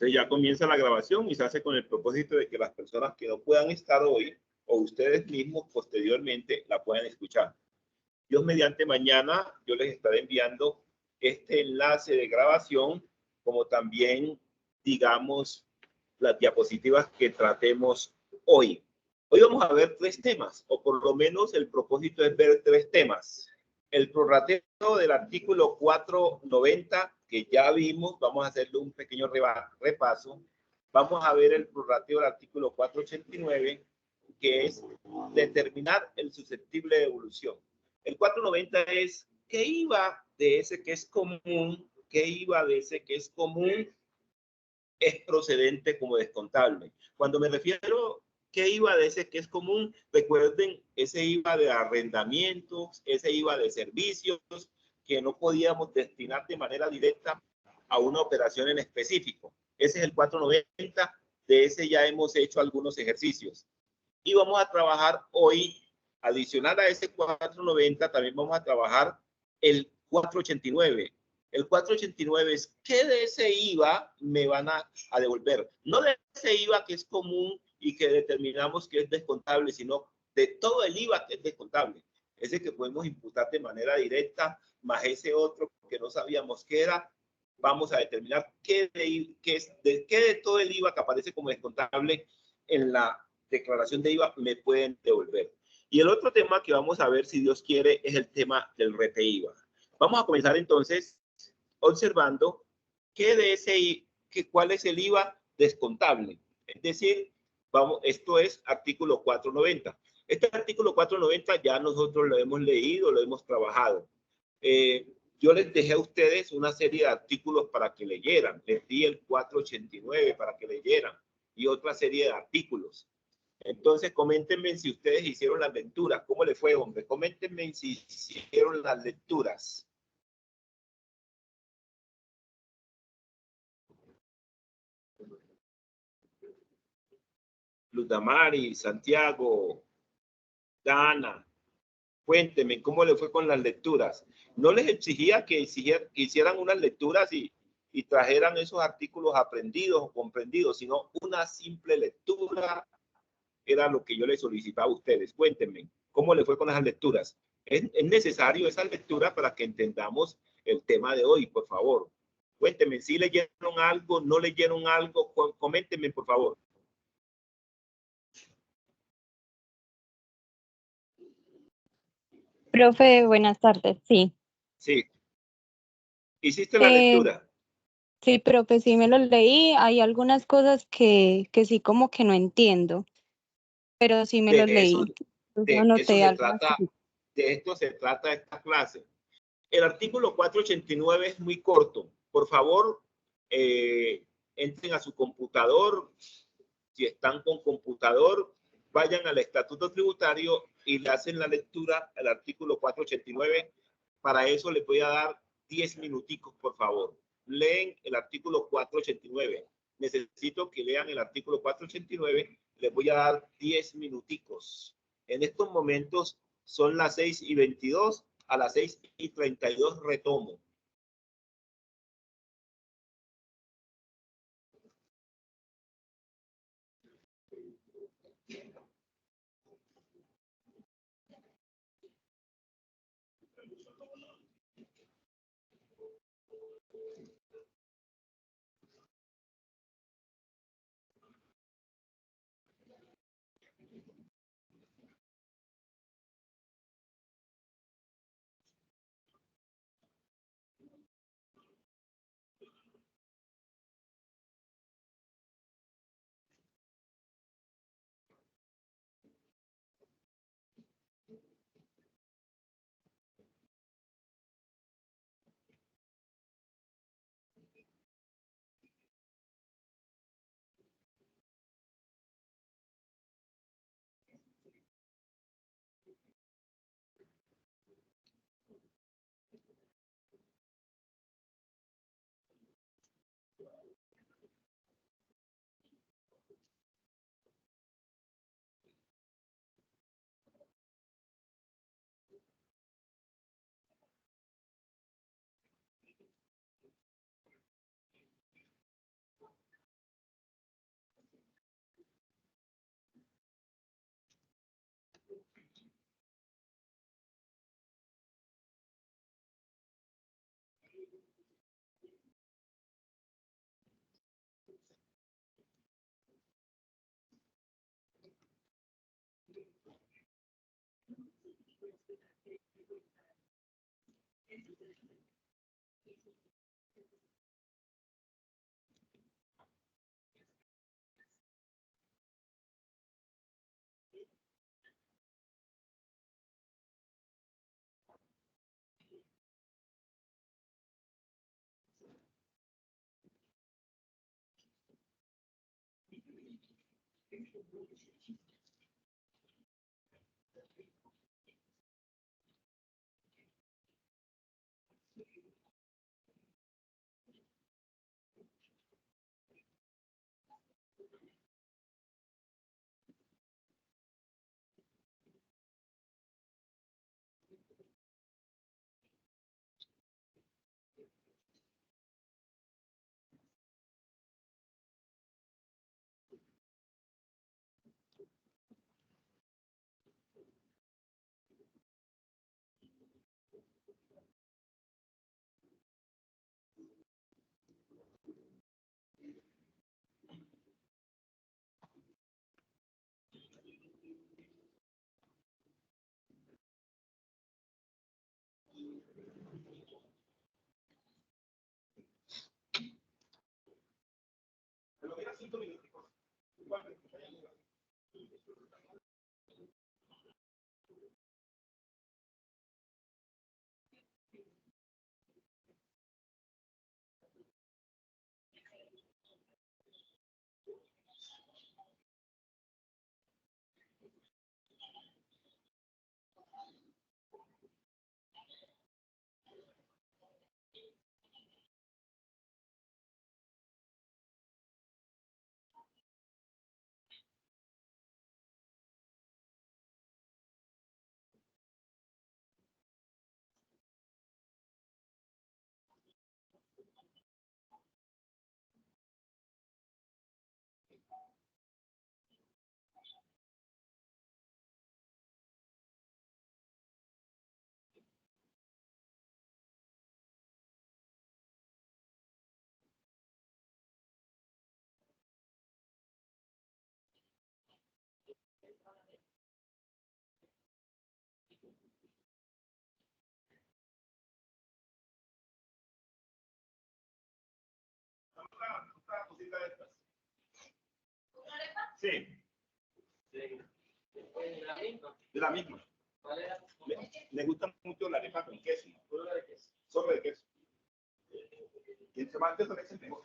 Entonces ya comienza la grabación y se hace con el propósito de que las personas que no puedan estar hoy o ustedes mismos posteriormente la puedan escuchar. Dios mediante mañana yo les estaré enviando este enlace de grabación, como también, digamos, las diapositivas que tratemos hoy. Hoy vamos a ver 3 temas, o por lo menos el propósito es ver 3 temas. El prorrateo del artículo 490, que ya vimos, vamos a hacerle un pequeño repaso. Vamos a ver el prorrateo del artículo 489, que es determinar el susceptible de evolución. El 490 es qué IVA de ese que es común, qué IVA de ese que es común es procedente como descontable. Cuando me refiero qué IVA de ese que es común, recuerden ese IVA de arrendamientos, ese IVA de servicios que no podíamos destinar de manera directa a una operación en específico. Ese es el 490, de ese ya hemos hecho algunos ejercicios. Y vamos a trabajar hoy, adicional a ese 490, también vamos a trabajar el 489. El 489 es qué de ese IVA me van a devolver. No de ese IVA que es común y que determinamos que es descontable, sino de todo el IVA que es descontable. Ese que podemos imputar de manera directa, más ese otro que no sabíamos qué era. Vamos a determinar qué de todo el IVA que aparece como descontable en la declaración de IVA me pueden devolver. Y el otro tema que vamos a ver, si Dios quiere, es el tema del RETE-IVA. Vamos a comenzar entonces observando cuál es el IVA descontable. Es decir, esto es artículo 490. Este artículo 490 ya nosotros lo hemos leído, lo hemos trabajado. Yo les dejé a ustedes una serie de artículos para que leyeran. Les di el 489 para que leyeran y otra serie de artículos. Entonces, coméntenme si ustedes hicieron las lecturas. ¿Cómo les fue, hombre? Coméntenme si hicieron las lecturas. Luz Damari, Santiago, Dana, cuéntenme cómo les fue con las lecturas. No les exigía que hicieran unas lecturas y trajeran esos artículos aprendidos o comprendidos, sino una simple lectura era lo que yo les solicitaba a ustedes. Cuéntenme, ¿cómo les fue con las lecturas? Es necesario esa lectura para que entendamos el tema de hoy, por favor. Cuéntenme, si leyeron algo, no leyeron algo, coméntenme, por favor. Profe, buenas tardes, sí. Sí. ¿Hiciste la lectura? Sí, profe, sí me los leí. Hay algunas cosas que sí como que no entiendo, pero sí me De los eso, leí. Yo de eso anoté se algunas trata, cosas. de esto se trata esta clase. El artículo 489 es muy corto. Por favor, entren a su computador. Si están con computador, vayan al estatuto tributario y le hacen la lectura al artículo 489. Para eso les voy a dar 10 minuticos, por favor. Leen el artículo 489. Necesito que lean el artículo 489. Les voy a dar 10 minuticos. En estos momentos son las 6:22. A las 6:32 retomo. Sí. De la misma. Me gusta mucho la arepa con queso. Solo de queso. Y entre más queso le echen mejor.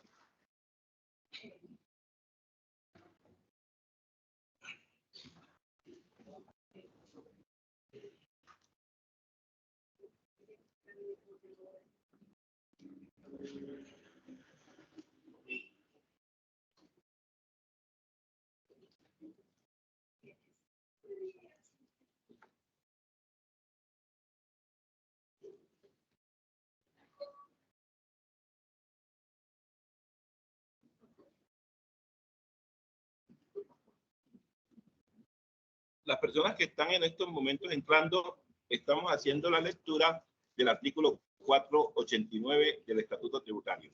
Las personas que están en estos momentos entrando, estamos haciendo la lectura del artículo 489 del Estatuto Tributario.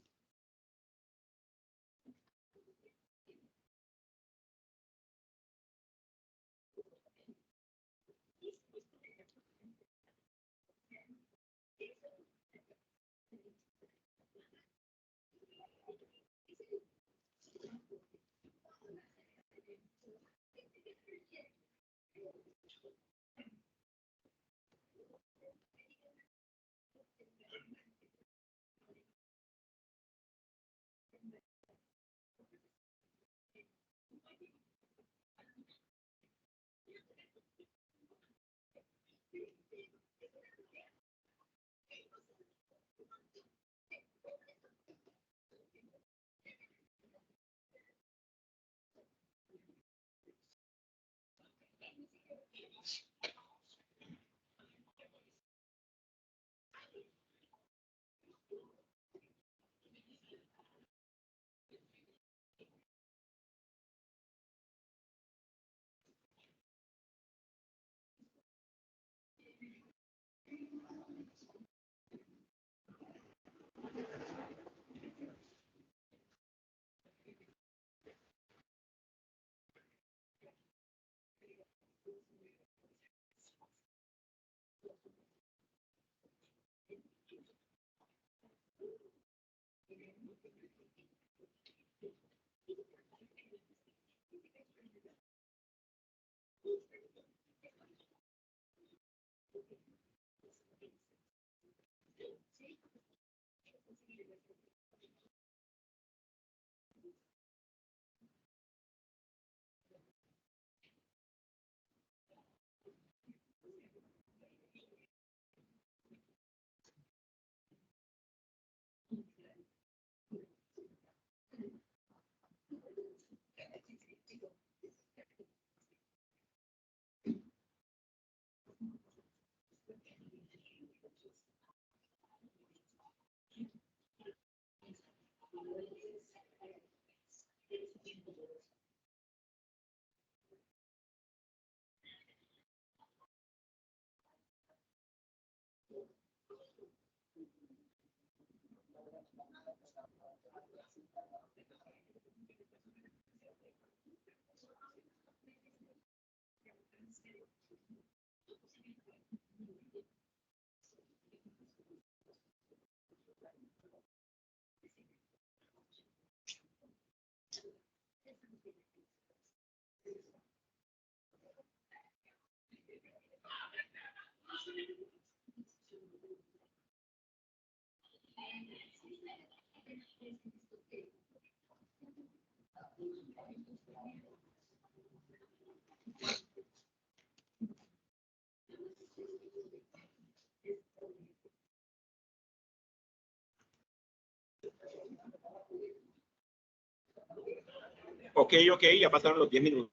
Ok, ya pasaron los 10 minutos.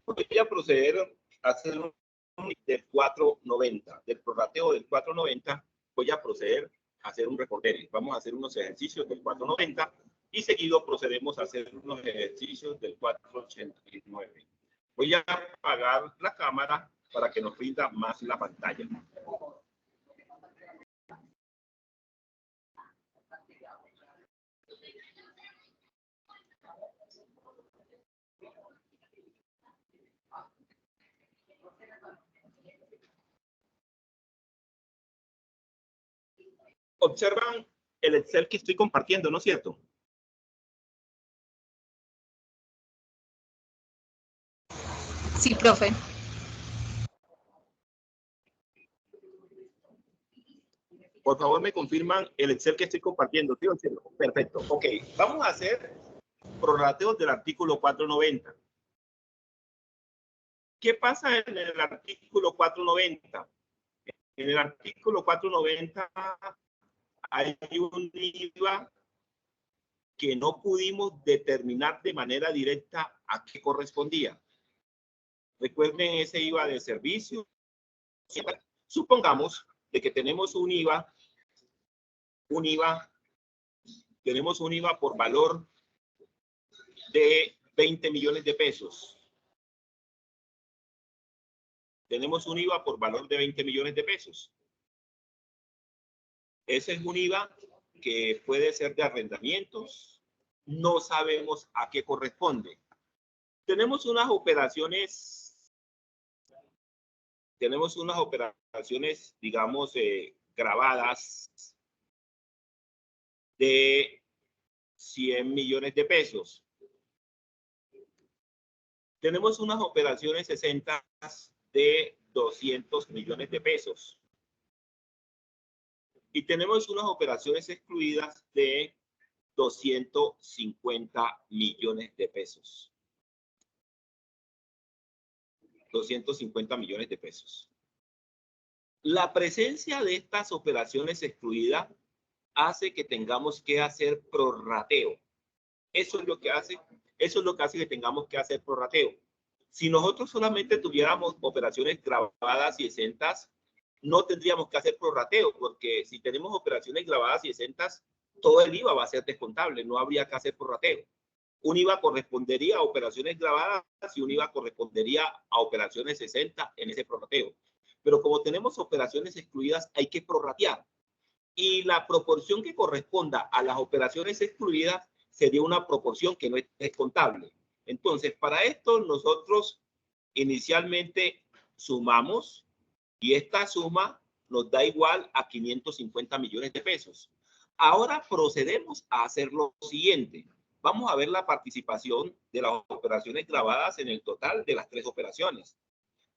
Voy a proceder a hacer un del 490, del prorrateo del 490, voy a proceder a hacer un recorderis. Vamos a hacer unos ejercicios del 490 y seguido procedemos a hacer unos ejercicios del 489. Voy a apagar la cámara para que nos rinda más la pantalla. Observan el Excel que estoy compartiendo, ¿no es cierto? Sí, profe. Por favor, me confirman el Excel que estoy compartiendo. ¿Sí o no? Perfecto. Ok, vamos a hacer prorrateos del artículo 490. ¿Qué pasa en el artículo 490? En el artículo 490 hay un IVA que no pudimos determinar de manera directa a qué correspondía. Recuerden ese IVA de servicio. Supongamos de que tenemos un IVA por valor de 20 millones de pesos. Tenemos un IVA por valor de 20 millones de pesos. Ese es un IVA que puede ser de arrendamientos. No sabemos a qué corresponde. Tenemos unas operaciones, digamos, grabadas de 100 millones de pesos. Tenemos unas operaciones 60 de 200 millones de pesos. Y tenemos unas operaciones excluidas de 250 millones de pesos. 250 millones de pesos. La presencia de estas operaciones excluidas hace que tengamos que hacer prorrateo. Eso es lo que hace que tengamos que hacer prorrateo. Si nosotros solamente tuviéramos operaciones grabadas y exentas, no tendríamos que hacer prorrateo, porque si tenemos operaciones grabadas y exentas, todo el IVA va a ser descontable, no habría que hacer prorrateo. Un IVA correspondería a operaciones grabadas y un IVA correspondería a operaciones exentas en ese prorrateo. Pero como tenemos operaciones excluidas, hay que prorratear. Y la proporción que corresponda a las operaciones excluidas sería una proporción que no es descontable. Entonces, para esto nosotros inicialmente sumamos y esta suma nos da igual a 550 millones de pesos. Ahora procedemos a hacer lo siguiente. Vamos a ver la participación de las operaciones grabadas en el total de las tres operaciones.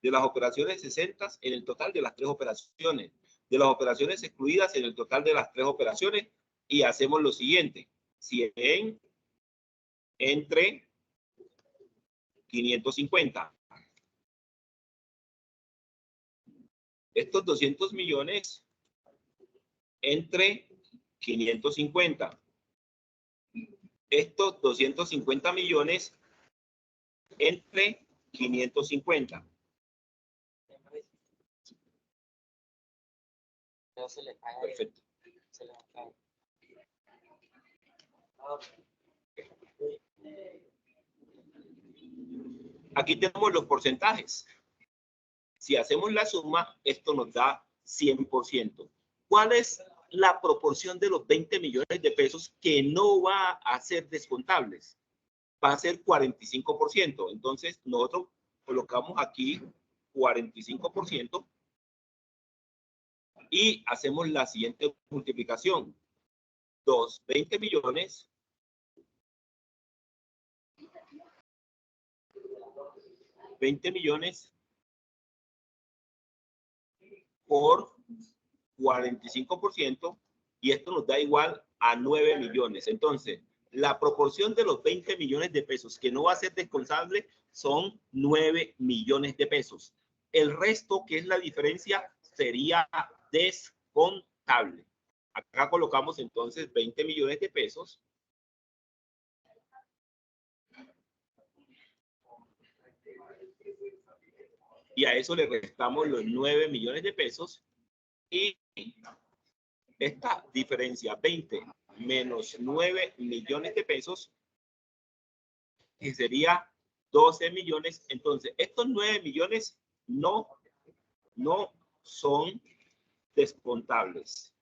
De las operaciones 60 en el total de las tres operaciones. De las operaciones excluidas en el total de las tres operaciones. Y hacemos lo siguiente. 100 entre 550. Estos 200 millones entre 550. Estos 250 millones entre 550. Perfecto. Aquí tenemos los porcentajes. Si hacemos la suma, esto nos da 100%. ¿Cuál es la proporción de los 20 millones de pesos que no va a ser descontables? va a ser 45%. Entonces, nosotros colocamos aquí 45% y hacemos la siguiente multiplicación. 20 millones por 45% y esto nos da igual a 9 millones. Entonces, la proporción de los 20 millones de pesos que no va a ser descontable son 9 millones de pesos. El resto, que es la diferencia, sería descontable. Acá colocamos entonces 20 millones de pesos. Y a eso le restamos los 9 millones de pesos. Y esta diferencia, 20 menos 9 millones de pesos, que sería 12 millones. Entonces, estos 9 millones no son descontables.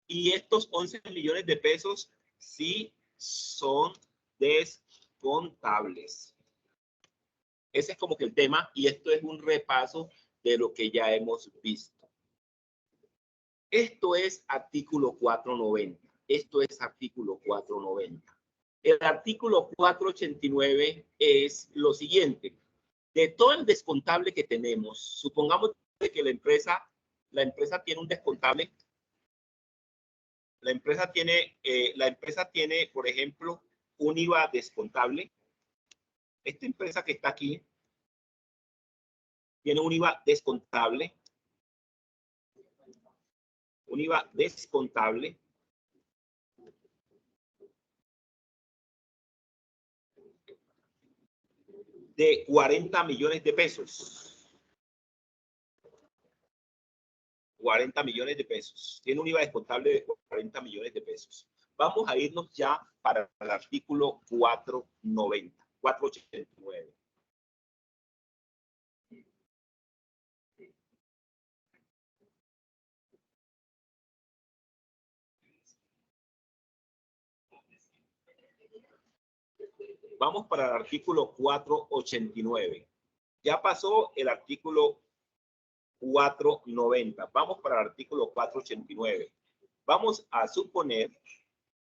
Y estos 11 millones de pesos sí son descontables. Ese es como que el tema, y esto es un repaso de lo que ya hemos visto. Esto es artículo 490. Esto es artículo 490. El artículo 489 es lo siguiente. De todo el descontable que tenemos, supongamos que la empresa tiene un descontable. La empresa tiene, por ejemplo, un IVA descontable. Esta empresa que está aquí tiene un IVA descontable. Un IVA descontable de 40 millones de pesos. 40 millones de pesos. Tiene un IVA descontable de 40 millones de pesos. Vamos a irnos ya para el artículo 490, 489. Vamos para el artículo 489. Ya pasó el artículo 490. Vamos para el artículo 489. Vamos a suponer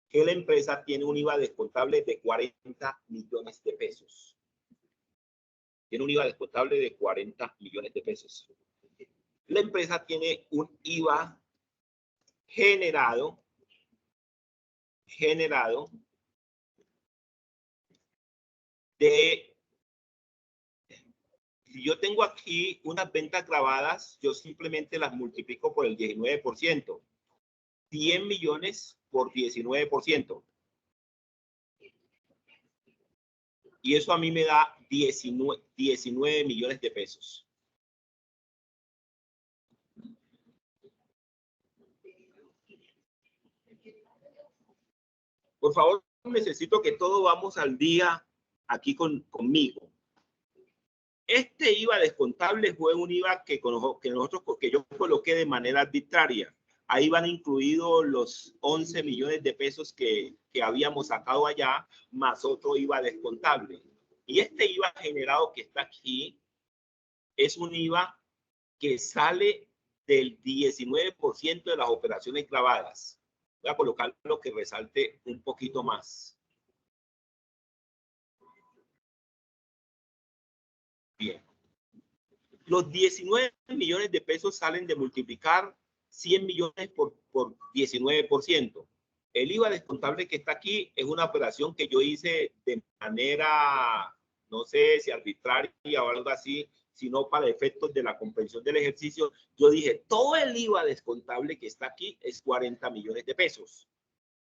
que la empresa tiene un IVA descontable de 40 millones de pesos. Tiene un IVA descontable de 40 millones de pesos. La empresa tiene un IVA generado de, si yo tengo aquí unas ventas grabadas, yo simplemente las multiplico por el 19%. 100 millones por 19%. Y eso a mí me da 19 millones de pesos. Por favor, necesito que todos vamos al día aquí conmigo. Este IVA descontable fue un IVA que yo coloqué de manera arbitraria. Ahí van incluidos los 11 millones de pesos que habíamos sacado allá, más otro IVA descontable. Y este IVA generado que está aquí es un IVA que sale del 19% de las operaciones grabadas. Voy a colocar lo que resalte un poquito más. Bien. Los 19 millones de pesos salen de multiplicar 100 millones por 19%. El IVA descontable que está aquí es una operación que yo hice de manera, no sé si arbitraria o algo así, sino para efectos de la comprensión del ejercicio. Yo dije, todo el IVA descontable que está aquí es 40 millones de pesos.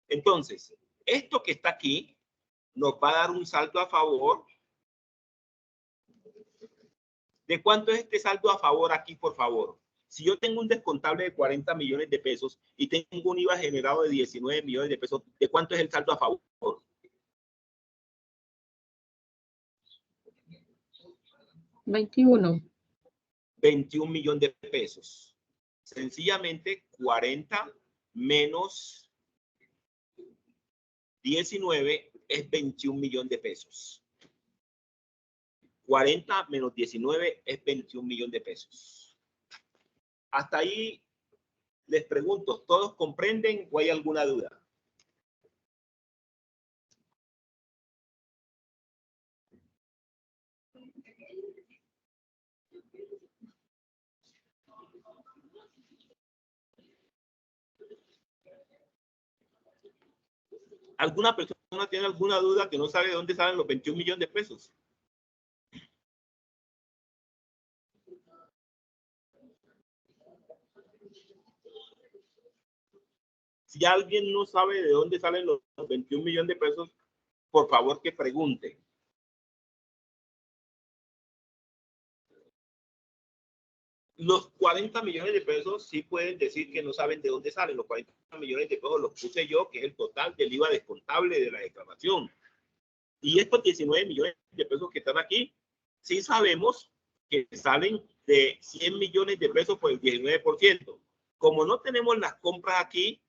Entonces, esto que está aquí nos va a dar un saldo a favor. ¿De cuánto es este saldo a favor aquí, por favor? Si yo tengo un descontable de 40 millones de pesos y tengo un IVA generado de 19 millones de pesos, ¿de cuánto es el saldo a favor? 21. 21 millones de pesos. Sencillamente 40 menos 19 es 21 millones de pesos. 40 menos 19 es 21 millones de pesos. Hasta ahí les pregunto, ¿todos comprenden o hay alguna duda? ¿Alguna persona tiene alguna duda que no sabe de dónde salen los 21 millones de pesos? Si alguien no sabe de dónde salen los 21 millones de pesos, por favor que pregunte. Los 40 millones de pesos sí pueden decir que no saben de dónde salen. Los 40 millones de pesos los puse yo, que es el total del IVA descontable de la declaración. Y estos 19 millones de pesos que están aquí, sí sabemos que salen de 100 millones de pesos por el 19%. Como no tenemos las compras aquí,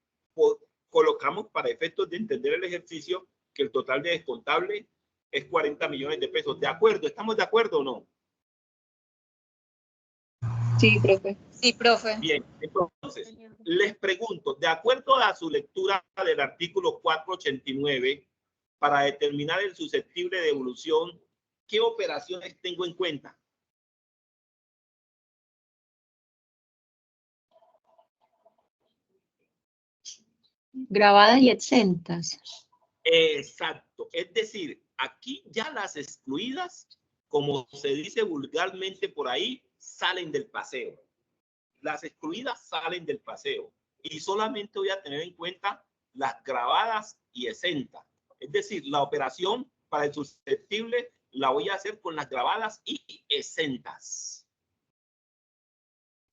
colocamos para efectos de entender el ejercicio que el total de descontable es 40 millones de pesos. ¿De acuerdo? ¿Estamos de acuerdo o no? Sí, profe. Sí, profe. Bien, entonces, les pregunto, de acuerdo a su lectura del artículo 489, para determinar el susceptible de devolución, ¿qué operaciones tengo en cuenta? Grabadas y exentas. Exacto. Es decir, aquí ya las excluidas, como se dice vulgarmente por ahí, salen del paseo. Las excluidas salen del paseo. Y solamente voy a tener en cuenta las grabadas y exentas. Es decir, la operación para el susceptible la voy a hacer con las grabadas y exentas.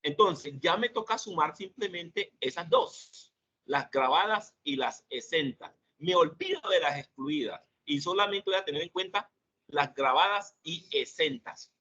Entonces, ya me toca sumar simplemente esas dos, las grabadas y las exentas. Me olvido de las excluidas y solamente voy a tener en cuenta las grabadas y exentas.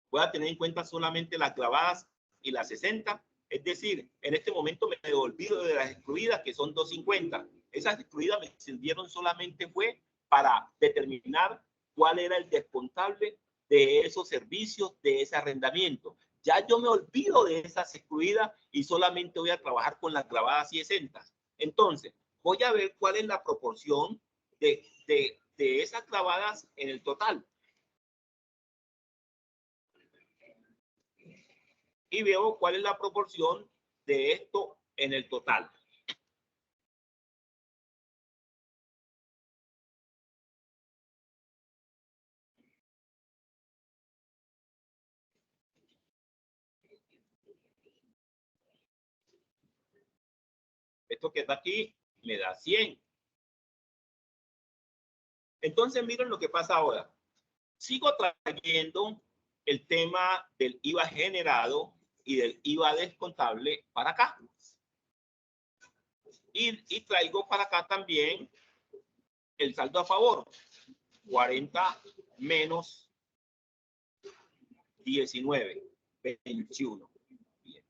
Voy a tener en cuenta solamente las grabadas y las 60. Es decir, en este momento me olvido de las excluidas, que son 250. Esas excluidas me sirvieron solamente fue para determinar cuál era el descontable de esos servicios, de ese arrendamiento. Ya yo me olvido de esas excluidas y solamente voy a trabajar con las grabadas y exentas. Entonces, voy a ver cuál es la proporción de esas grabadas en el total. Y veo cuál es la proporción de esto en el total. Esto que está aquí me da 100. Entonces miren lo que pasa ahora. Sigo trayendo el tema del IVA generado y del IVA descontable para acá. Y traigo para acá también el saldo a favor. 40 menos 19, 21. Bien.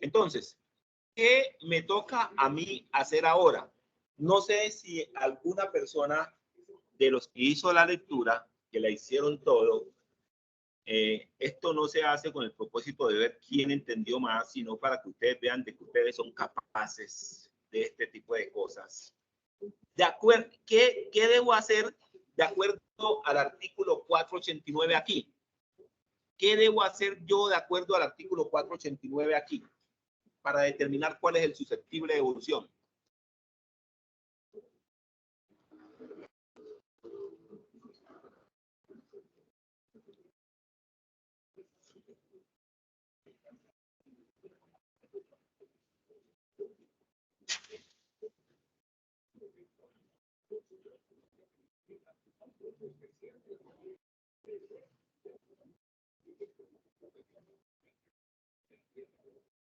Entonces, ¿qué me toca a mí hacer ahora? No sé si alguna persona de los que hizo la lectura, que la hicieron todo, esto no se hace con el propósito de ver quién entendió más, sino para que ustedes vean de que ustedes son capaces de este tipo de cosas. De acuerdo, ¿qué debo hacer de acuerdo al artículo 489 aquí? ¿Qué debo hacer yo de acuerdo al artículo 489 aquí para determinar cuál es el susceptible de devolución?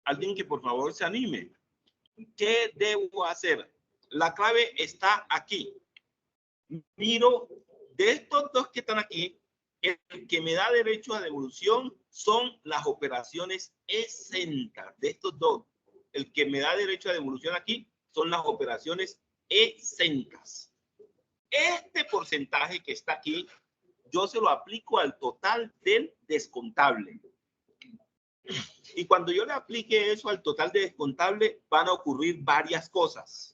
Alguien que por favor se anime. ¿Qué debo hacer? La clave está aquí. Miro de estos dos que están aquí, El que me da derecho a devolución son las operaciones exentas. De estos dos, el que me da derecho a devolución aquí son las operaciones exentas. Este porcentaje que está aquí, yo se lo aplico al total del descontable. Y cuando yo le aplique eso al total de descontable, van a ocurrir varias cosas.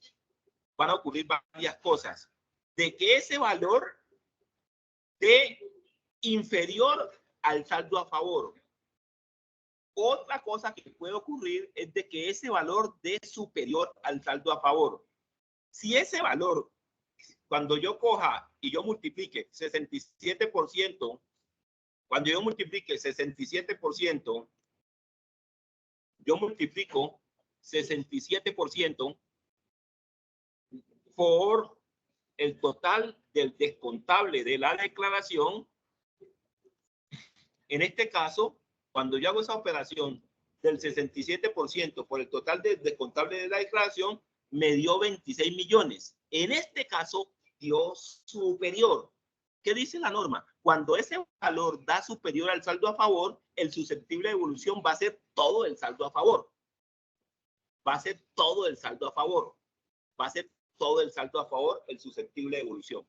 Van a ocurrir varias cosas. De que ese valor de inferior al saldo a favor. Otra cosa que puede ocurrir es de que ese valor de superior al saldo a favor. Si ese valor, cuando yo coja y yo multiplique 67%, cuando yo multiplique 67%, yo multiplico 67% por el total del descontable de la declaración. En este caso, cuando yo hago esa operación del 67% por el total del descontable de la declaración, me dio 26 millones. En este caso, dio superior. ¿Qué dice la norma? Cuando ese valor da superior al saldo a favor, el susceptible de devolución va a ser todo el saldo a favor. Va a ser todo el saldo a favor. Va a ser todo el saldo a favor, el susceptible de devolución.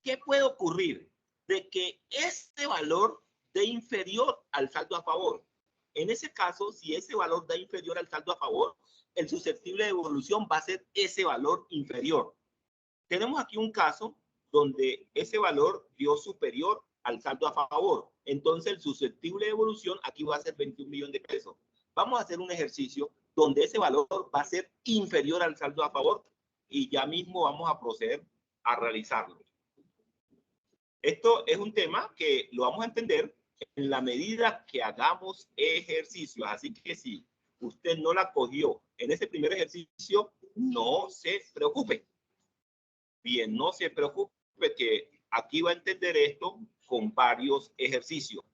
¿Qué puede ocurrir? De que este valor dé inferior al saldo a favor. En ese caso, si ese valor da inferior al saldo a favor, el susceptible de devolución va a ser ese valor inferior. Tenemos aquí un caso donde ese valor dio superior al saldo a favor. Entonces, el susceptible de devolución aquí va a ser 21 millones de pesos. Vamos a hacer un ejercicio donde ese valor va a ser inferior al saldo a favor y ya mismo vamos a proceder a realizarlo. Esto es un tema que lo vamos a entender en la medida que hagamos ejercicios. Así que si usted no la cogió en ese primer ejercicio, no se preocupe. Bien, no se preocupe que aquí va a entender esto con varios ejercicios.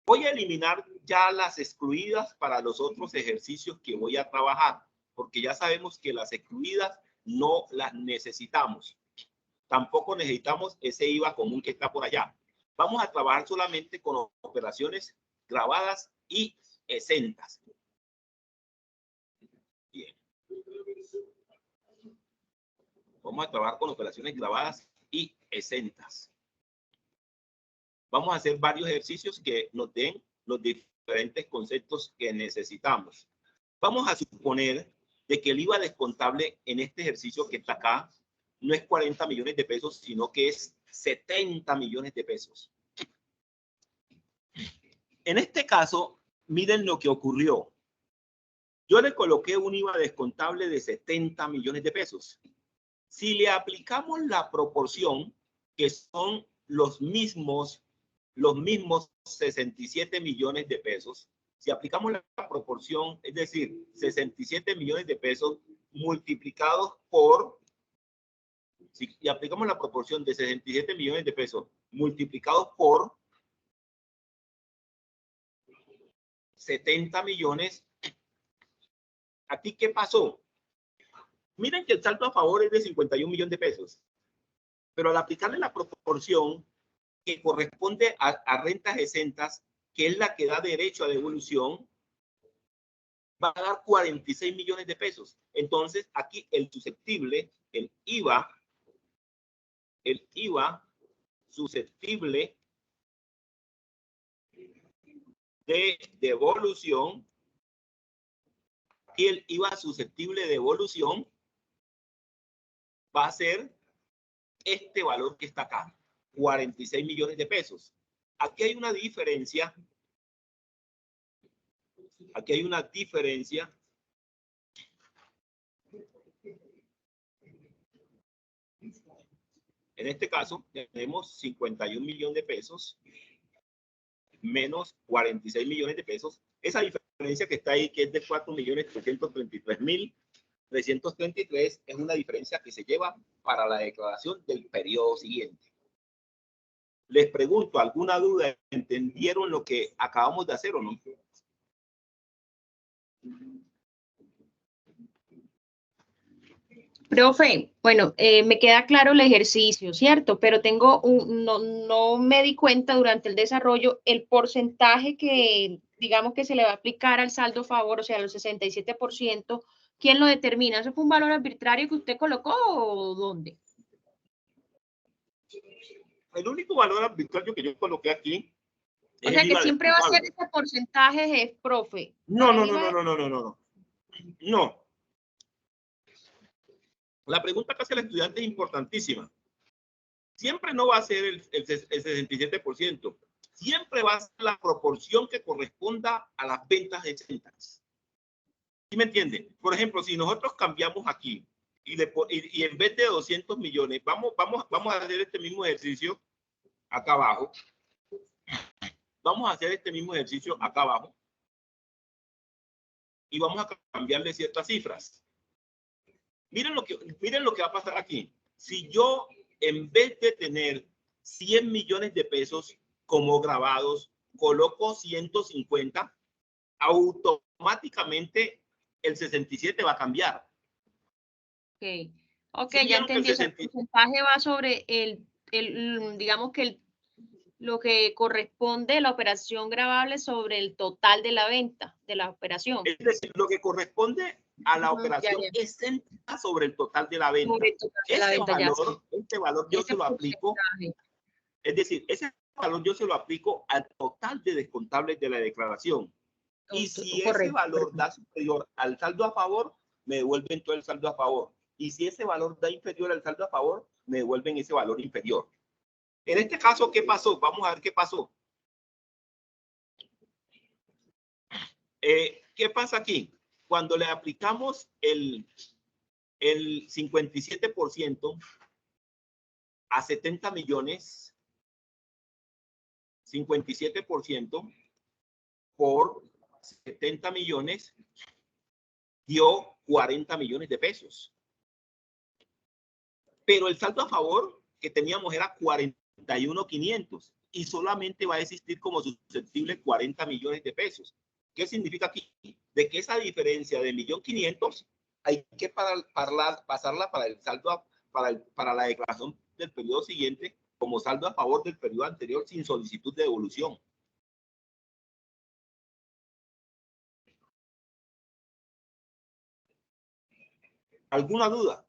Voy a eliminar ya las excluidas para los otros ejercicios que voy a trabajar, porque ya sabemos que las excluidas no las necesitamos. Tampoco necesitamos ese IVA común que está por allá. Vamos a trabajar solamente con operaciones grabadas y exentas. Bien. Vamos a trabajar con operaciones grabadas y exentas. Vamos a hacer varios ejercicios que nos den los diferentes conceptos que necesitamos. Vamos a suponer de que el IVA descontable en este ejercicio que está acá no es 40 millones de pesos, sino que es 70 millones de pesos. En este caso, miren lo que ocurrió. Yo le coloqué un IVA descontable de 70 millones de pesos. Si le aplicamos la proporción, que son los mismos 67 millones de pesos, si aplicamos la proporción, es decir, 67 millones de pesos multiplicados por, si aplicamos la proporción de 67 millones de pesos multiplicados por 70 millones, ¿aquí qué pasó? Miren que el saldo a favor es de 51 millones de pesos, pero al aplicarle la proporción que corresponde a rentas exentas, que es la que da derecho a devolución, va a dar 46 millones de pesos. Entonces, aquí el susceptible, el IVA susceptible de devolución, y el IVA susceptible de devolución va a ser este valor que está acá, 46 millones de pesos. Aquí hay una diferencia. Aquí hay una diferencia. En este caso, tenemos 51 millones de pesos menos 46 millones de pesos. Esa diferencia que está ahí, que es de 4.333.333, es una diferencia que se lleva para la declaración del periodo siguiente. Les pregunto, ¿alguna duda? ¿Entendieron lo que acabamos de hacer o no? Profe, bueno, me queda claro el ejercicio, ¿cierto? Pero tengo no me di cuenta durante el desarrollo el porcentaje que, digamos, que se le va a aplicar al saldo a favor, o sea, los 67%, ¿quién lo determina? ¿Eso fue un valor arbitrario que usted colocó o dónde? El único valor arbitrario que yo coloqué aquí O es sea, el que IVA siempre va a ser descontable. ese porcentaje, profe. No, Para no, el no, IVA no, no, no, no, no, no. No. La pregunta que hace el estudiante es importantísima. Siempre no va a ser el 67%. Siempre va a ser la proporción que corresponda a las ventas exentas. ¿Sí me entiende? Por ejemplo, si nosotros cambiamos aquí y en vez de 200 millones, vamos a hacer este mismo ejercicio acá abajo. Vamos a hacer este mismo ejercicio acá abajo y vamos a cambiarle ciertas cifras. Miren lo que va a pasar aquí. Si yo, en vez de tener 100 millones de pesos como grabados, coloco 150, automáticamente el 67 va a cambiar. Ok, ¿Sí ya vieron que entendí. O sea, el porcentaje va sobre digamos que lo que corresponde a la operación gravable sobre el total de la venta, de la operación. Es decir, lo que corresponde a la operación exenta sobre el total de la venta. Sobre el total de la venta, Este valor yo se lo aplico. Es decir, ese valor yo se lo aplico al total de descontables de la declaración. Y si ese valor da superior al saldo a favor, me devuelven todo el saldo a favor. Y si ese valor da inferior al saldo a favor, me devuelven ese valor inferior. En este caso, ¿qué pasó? Vamos a ver qué pasó. ¿Qué pasa aquí? Cuando le aplicamos el 57% a 70 millones, 57% por 70 millones dio 40 millones de pesos. Pero el saldo a favor que teníamos era 41.500 y solamente va a existir como susceptible 40 millones de pesos. ¿Qué significa aquí? De que esa diferencia de 1.500.000 hay que pasarla para el saldo para la declaración del periodo siguiente como saldo a favor del periodo anterior sin solicitud de devolución. ¿Alguna duda?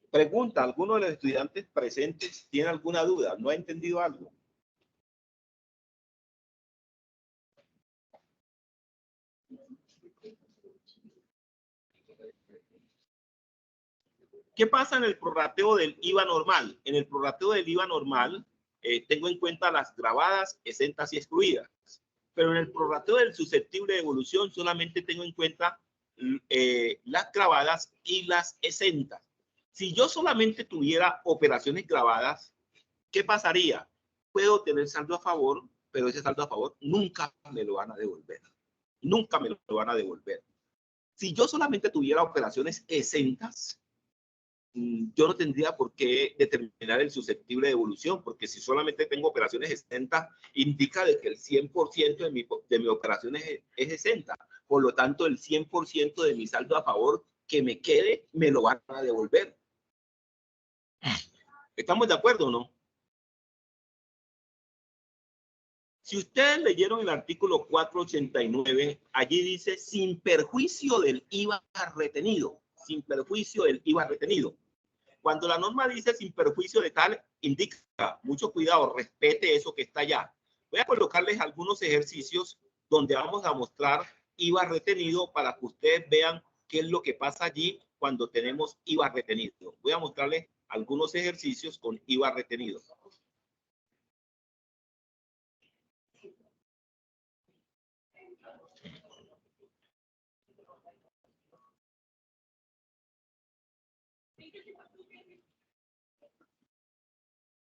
Pregunta, ¿alguno de los estudiantes presentes tiene alguna duda? ¿No ha entendido algo? ¿Qué pasa en el prorrateo del IVA normal? En el prorrateo del IVA normal tengo en cuenta las grabadas, exentas y excluidas. Pero en el prorrateo del susceptible de devolución solamente tengo en cuenta las grabadas y las exentas. Si yo solamente tuviera operaciones grabadas, ¿qué pasaría? Puedo tener saldo a favor, pero ese saldo a favor nunca me lo van a devolver. Nunca me lo van a devolver. Si yo solamente tuviera operaciones exentas, yo no tendría por qué determinar el susceptible de devolución, porque si solamente tengo operaciones exentas, indica de que el 100% de mi operación es exenta. Por lo tanto, el 100% de mi saldo a favor que me quede, me lo van a devolver. ¿Estamos de acuerdo o no? Si ustedes leyeron el artículo 489, allí dice sin perjuicio del IVA retenido. Sin perjuicio del IVA retenido. Cuando la norma dice sin perjuicio de tal, indica mucho cuidado, respete eso que está allá. Voy a colocarles algunos ejercicios donde vamos a mostrar IVA retenido para que ustedes vean qué es lo que pasa allí cuando tenemos IVA retenido. Voy a mostrarles algunos ejercicios con IVA retenido.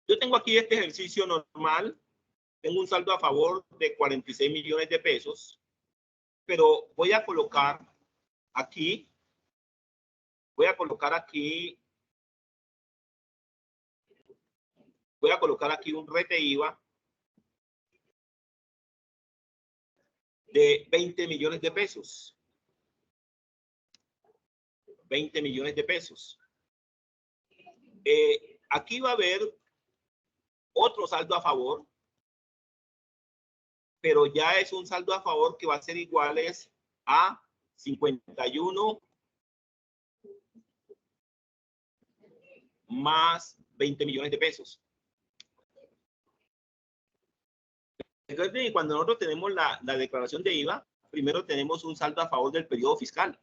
Yo tengo aquí este ejercicio normal. Tengo un saldo a favor de 46 millones de pesos, pero voy a colocar aquí Voy a colocar aquí un rete IVA de 20 millones de pesos. 20 millones de pesos. Aquí va a haber otro saldo a favor, pero ya es un saldo a favor que va a ser iguales a 51 más 20 millones de pesos. Recuerden que cuando nosotros tenemos la declaración de IVA, primero tenemos un saldo a favor del periodo fiscal,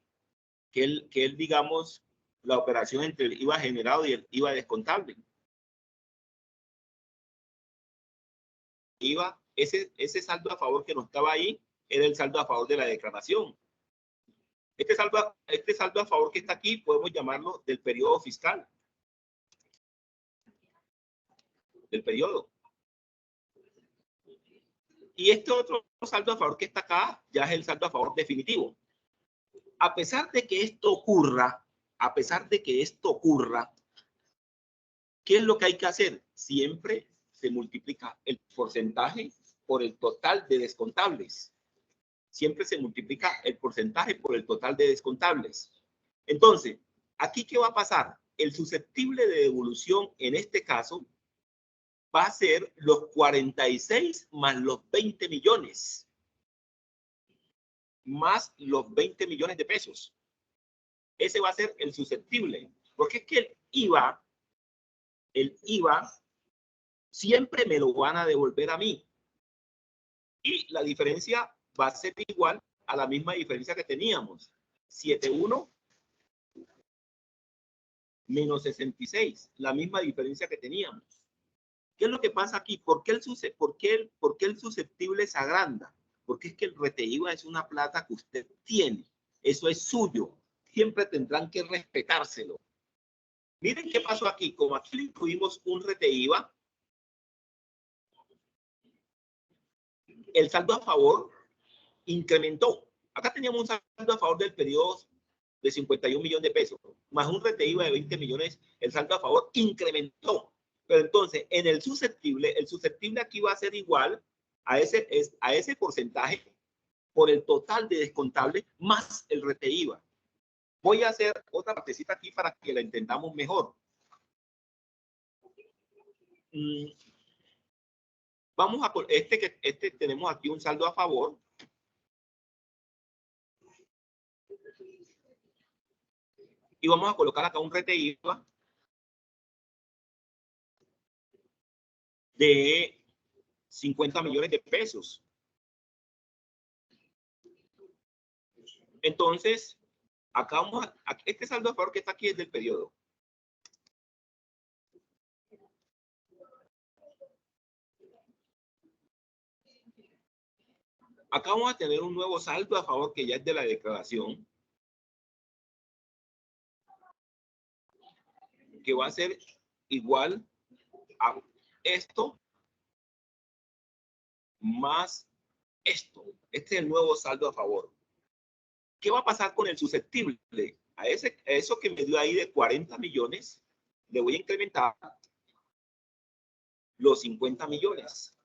que es, digamos, la operación entre el IVA generado y el IVA descontable. IVA, ese saldo a favor que no estaba ahí, era el saldo a favor de la declaración. Este saldo a favor que está aquí, podemos llamarlo del periodo fiscal. Del periodo. Y este otro saldo a favor que está acá, ya es el saldo a favor definitivo. A pesar de que esto ocurra, ¿qué es lo que hay que hacer? Siempre se multiplica el porcentaje por el total de descontables. Siempre se multiplica el porcentaje por el total de descontables. Entonces, ¿aquí qué va a pasar? El susceptible de devolución en este caso va a ser los 46 más los 20 millones. Más los 20 millones de pesos. Ese va a ser el susceptible. Porque es que el IVA siempre me lo van a devolver a mí. Y la diferencia va a ser igual a la misma diferencia que teníamos. 7,1 menos 66. La misma diferencia que teníamos. ¿Qué es lo que pasa aquí? ¿Por qué el susceptible se agranda? Porque es que el rete IVA es una plata que usted tiene. Eso es suyo. Siempre tendrán que respetárselo. Miren qué pasó aquí. Como aquí le incluimos un rete IVA, el saldo a favor incrementó. Acá teníamos un saldo a favor del periodo de 51 millones de pesos, más un rete IVA de 20 millones, el saldo a favor incrementó. Pero entonces, en el susceptible aquí va a ser igual a ese porcentaje por el total de descontable más el rete IVA. Voy a hacer otra partecita aquí para que la entendamos mejor. Vamos a tenemos aquí un saldo a favor. Y vamos a colocar acá un rete IVA de 50 millones de pesos. Entonces, acá este saldo a favor que está aquí es del periodo. Acá vamos a tener un nuevo saldo a favor que ya es de la declaración, que va a ser igual a esto más esto. Este es el nuevo saldo a favor. ¿Qué va a pasar con el susceptible? A eso que me dio ahí de 40 millones, le voy a incrementar los 50 millones.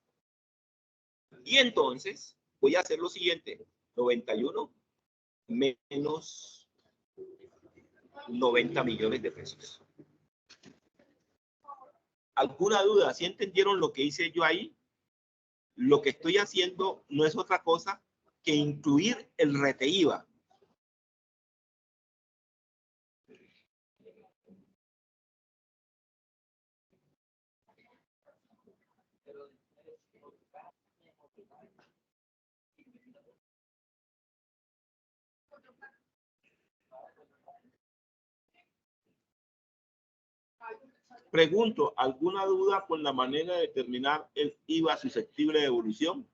Y entonces voy a hacer lo siguiente. 91 menos 90 millones de pesos. ¿Alguna duda? ¿Sí entendieron lo que hice yo ahí? Lo que estoy haciendo no es otra cosa que incluir el rete IVA. Pregunto, ¿alguna duda con la manera de determinar el IVA susceptible de devolución?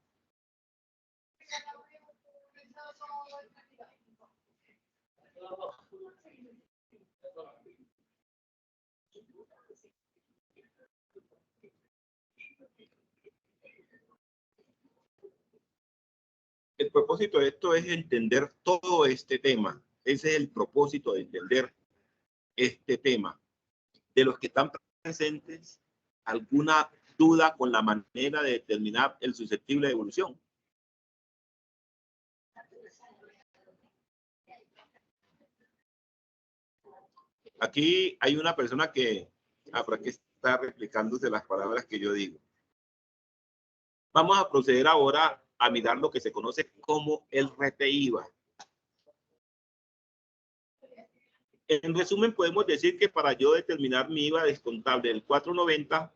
El propósito de esto es entender todo este tema. Ese es el propósito de entender este tema. De los que están presentes, ¿Alguna duda con la manera de determinar el susceptible de evolución? Aquí hay una persona que, por aquí está replicándose las palabras que yo digo. Vamos a proceder ahora a mirar lo que se conoce como el RT-IVA. En resumen, podemos decir que para yo determinar mi IVA descontable del 490,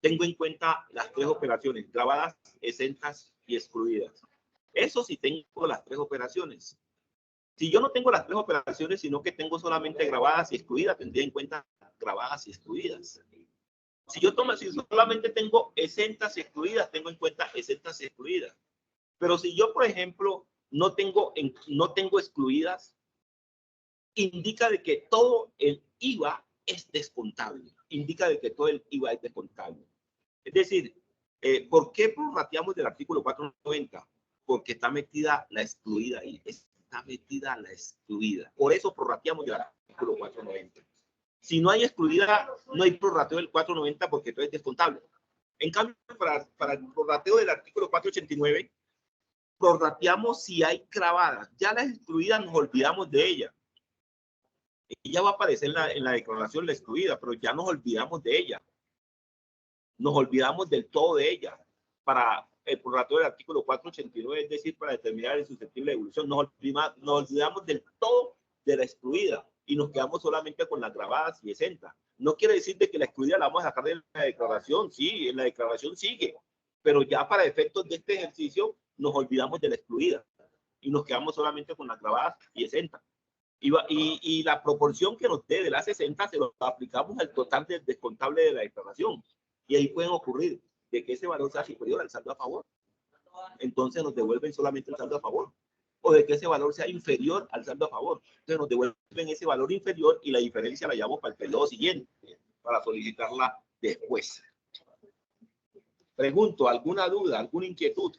tengo en cuenta las tres operaciones, grabadas, exentas y excluidas. Eso sí tengo las tres operaciones. Si yo no tengo las tres operaciones, sino que tengo solamente grabadas y excluidas, tendría en cuenta grabadas y excluidas. Si solamente tengo exentas y excluidas, tengo en cuenta exentas y excluidas. Pero si yo, por ejemplo, no tengo excluidas, indica de que todo el IVA es descontable. Indica de que todo el IVA es descontable. Es decir, ¿por qué prorrateamos del artículo 490? Porque está metida la excluida ahí. Está metida la excluida. Por eso prorrateamos del artículo 490. Si no hay excluida, no hay prorrateo del 490 porque todo es descontable. En cambio, para el prorrateo del artículo 489, prorrateamos si hay grabadas. Ya las excluidas nos olvidamos de ella. Ella va a aparecer en la declaración la excluida, pero ya nos olvidamos de ella. Nos olvidamos del todo de ella. Para el prorrateo del artículo 489, es decir, para determinar el susceptible de evolución, nos olvidamos del todo de la excluida y nos quedamos solamente con las grabadas y exentas. No quiere decir de que la excluida la vamos a sacar de la declaración. Sí, en la declaración sigue, pero ya para efectos de este ejercicio nos olvidamos de la excluida y nos quedamos solamente con las grabadas y exentas. Y la proporción que nos dé de las 60 se lo aplicamos al total del descontable de la declaración. Y ahí pueden ocurrir de que ese valor sea superior al saldo a favor. Entonces nos devuelven solamente el saldo a favor. O de que ese valor sea inferior al saldo a favor. Entonces nos devuelven ese valor inferior y la diferencia la llevamos para el periodo siguiente, para solicitarla después. Pregunto, ¿alguna duda, alguna inquietud?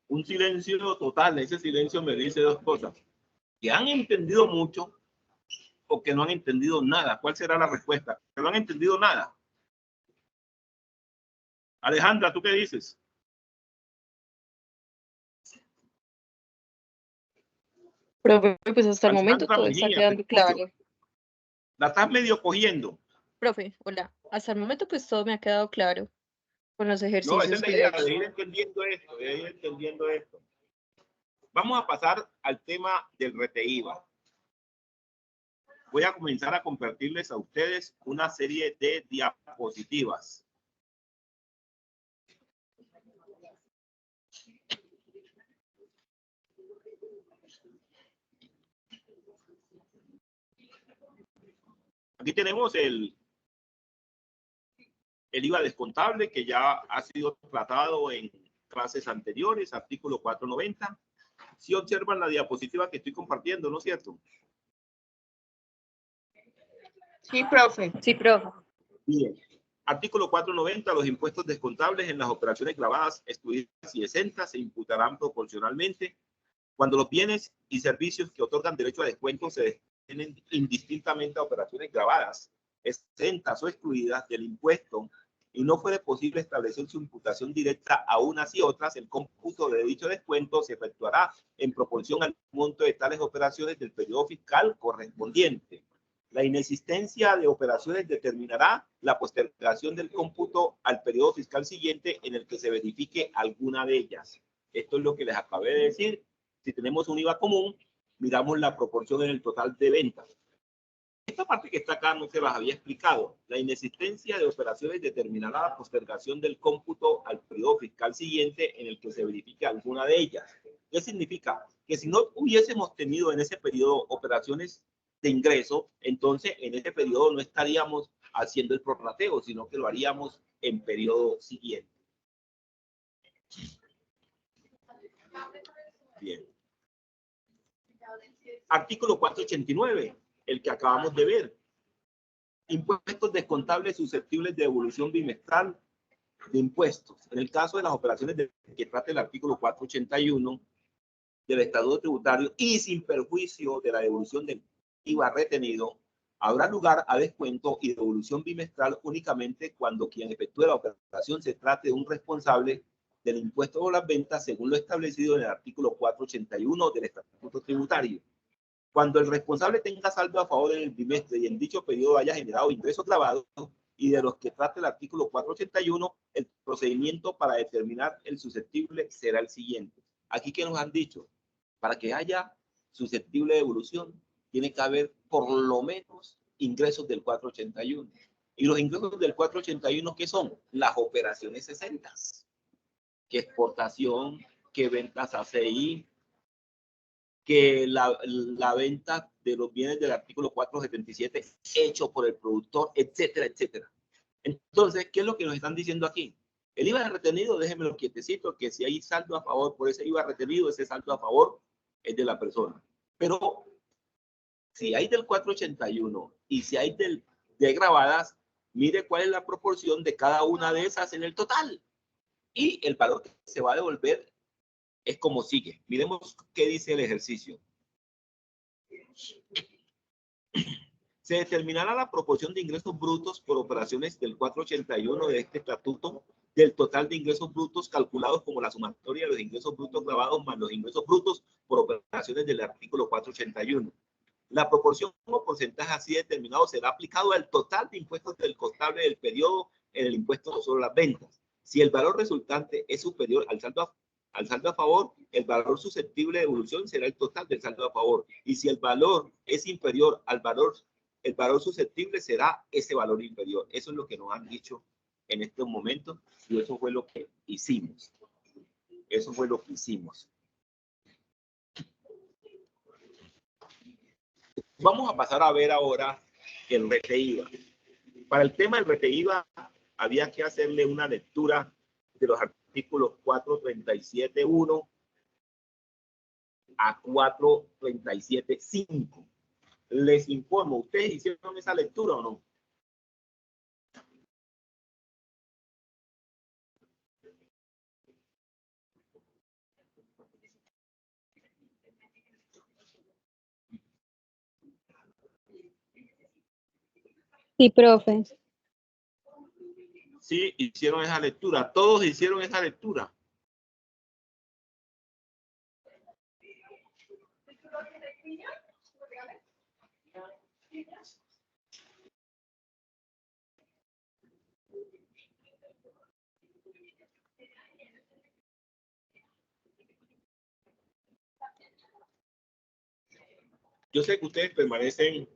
Un silencio total. Ese silencio me dice dos cosas: que han entendido mucho o que no han entendido nada. ¿Cuál será la respuesta? Que no han entendido nada. Alejandra, ¿tú qué dices? Profe, pues hasta el momento Alejandra todo está Mejía, quedando claro. la estás medio cogiendo. Profe, hola. Hasta el momento pues todo me ha quedado claro con los No, ejercicios esa es la que le he idea, hecho. de ir entendiendo esto, de ir entendiendo esto. Vamos a pasar al tema del RT-IVA. Voy a comenzar a compartirles a ustedes una serie de diapositivas. Aquí tenemos el IVA descontable que ya ha sido tratado en clases anteriores, artículo 490. Si observan la diapositiva que estoy compartiendo, ¿no es cierto? Sí, profe. Sí, profe. Bien. Artículo 490, los impuestos descontables en las operaciones grabadas, excluidas y exentas se imputarán proporcionalmente cuando los bienes y servicios que otorgan derecho a descuento se destinen indistintamente a operaciones grabadas, exentas o excluidas del impuesto y no fuere posible establecer su imputación directa a unas y otras. El cómputo de dicho descuento se efectuará en proporción al monto de tales operaciones del periodo fiscal correspondiente. La inexistencia de operaciones determinará la postergación del cómputo al periodo fiscal siguiente en el que se verifique alguna de ellas. Esto es lo que les acabé de decir. Si tenemos un IVA común, miramos la proporción en el total de ventas. Esta parte que está acá no se las había explicado. La inexistencia de operaciones determinará la postergación del cómputo al periodo fiscal siguiente en el que se verifique alguna de ellas. ¿Qué significa? Que si no hubiésemos tenido en ese periodo operaciones de ingreso, entonces en ese periodo no estaríamos haciendo el prorrateo, sino que lo haríamos en periodo siguiente. Bien. Artículo 489. el que acabamos de ver. Impuestos descontables susceptibles de devolución bimestral de impuestos. En el caso de las operaciones que trata el artículo 481 del Estatuto Tributario y sin perjuicio de la devolución del IVA retenido, habrá lugar a descuento y devolución bimestral únicamente cuando quien efectúe la operación se trate de un responsable del impuesto sobre las ventas según lo establecido en el artículo 481 del Estatuto Tributario. Cuando el responsable tenga saldo a favor en el bimestre y en dicho periodo haya generado ingresos grabados y de los que trate el artículo 481, el procedimiento para determinar el susceptible será el siguiente. Aquí, ¿qué nos han dicho? Para que haya susceptible de devolución, tiene que haber por lo menos ingresos del 481. Y los ingresos del 481, ¿qué son? Las operaciones exentas. Que exportación, que ventas ACI, que la venta de los bienes del artículo 477 hecho por el productor, etcétera, etcétera. Entonces, ¿qué es lo que nos están diciendo aquí? El IVA retenido, déjenmelo quietecito, que si hay saldo a favor por ese IVA retenido, ese saldo a favor es de la persona. Pero si hay del 481 y si hay de grabadas, mire cuál es la proporción de cada una de esas en el total. Y el valor que se va a devolver es como sigue. Miremos qué dice el ejercicio. Se determinará la proporción de ingresos brutos por operaciones del 481 de este estatuto del total de ingresos brutos calculados como la sumatoria de los ingresos brutos grabados más los ingresos brutos por operaciones del artículo 481. La proporción o porcentaje así determinado será aplicado al total de impuestos del contable del periodo en el impuesto sobre las ventas. Si el valor resultante es superior al saldo a favor, el valor susceptible de devolución será el total del saldo a favor. Y si el valor es inferior al valor, el valor susceptible será ese valor inferior. Eso es lo que nos han dicho en estos momentos y eso fue lo que hicimos. Eso fue lo que hicimos. Vamos a pasar a ver ahora el RTIVA. Para el tema del RTIVA había que hacerle una lectura de los artículos 437.1 a 437.5. Les informo, ¿ustedes hicieron esa lectura o no? Sí, profe. Sí, hicieron esa lectura. Todos hicieron esa lectura. Yo sé que ustedes permanecen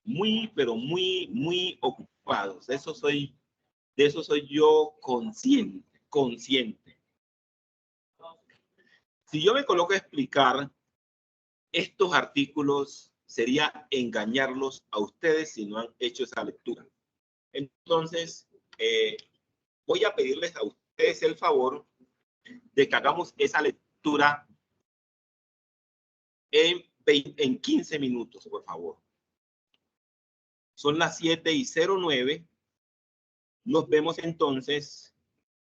muy, pero muy ocupados. De eso soy yo consciente. Si yo me coloco a explicar estos artículos, sería engañarlos a ustedes si no han hecho esa lectura. Entonces, voy a pedirles a ustedes el favor de que hagamos esa lectura en 15 minutos, por favor. Son las 7:09. Nos vemos entonces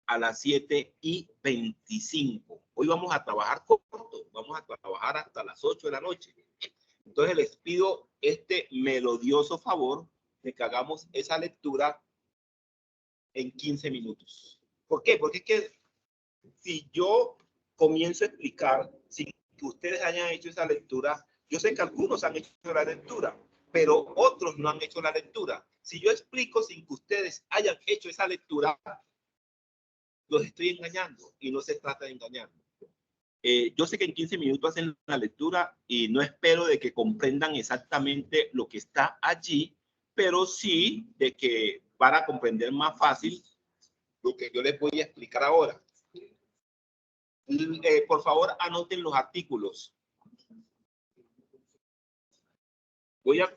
a las 7:25. Hoy vamos a trabajar corto, vamos a trabajar hasta las 8 de la noche. Entonces les pido este melodioso favor de que hagamos esa lectura en 15 minutos. ¿Por qué? Porque es que si yo comienzo a explicar sin que ustedes hayan hecho esa lectura, yo sé que algunos han hecho la lectura, pero otros no han hecho la lectura. Si yo explico sin que ustedes hayan hecho esa lectura, los estoy engañando y no se trata de engañar. Yo sé que en 15 minutos hacen la lectura y no espero de que comprendan exactamente lo que está allí, pero sí de que van a comprender más fácil lo que yo les voy a explicar ahora. Por favor, anoten los artículos. Voy a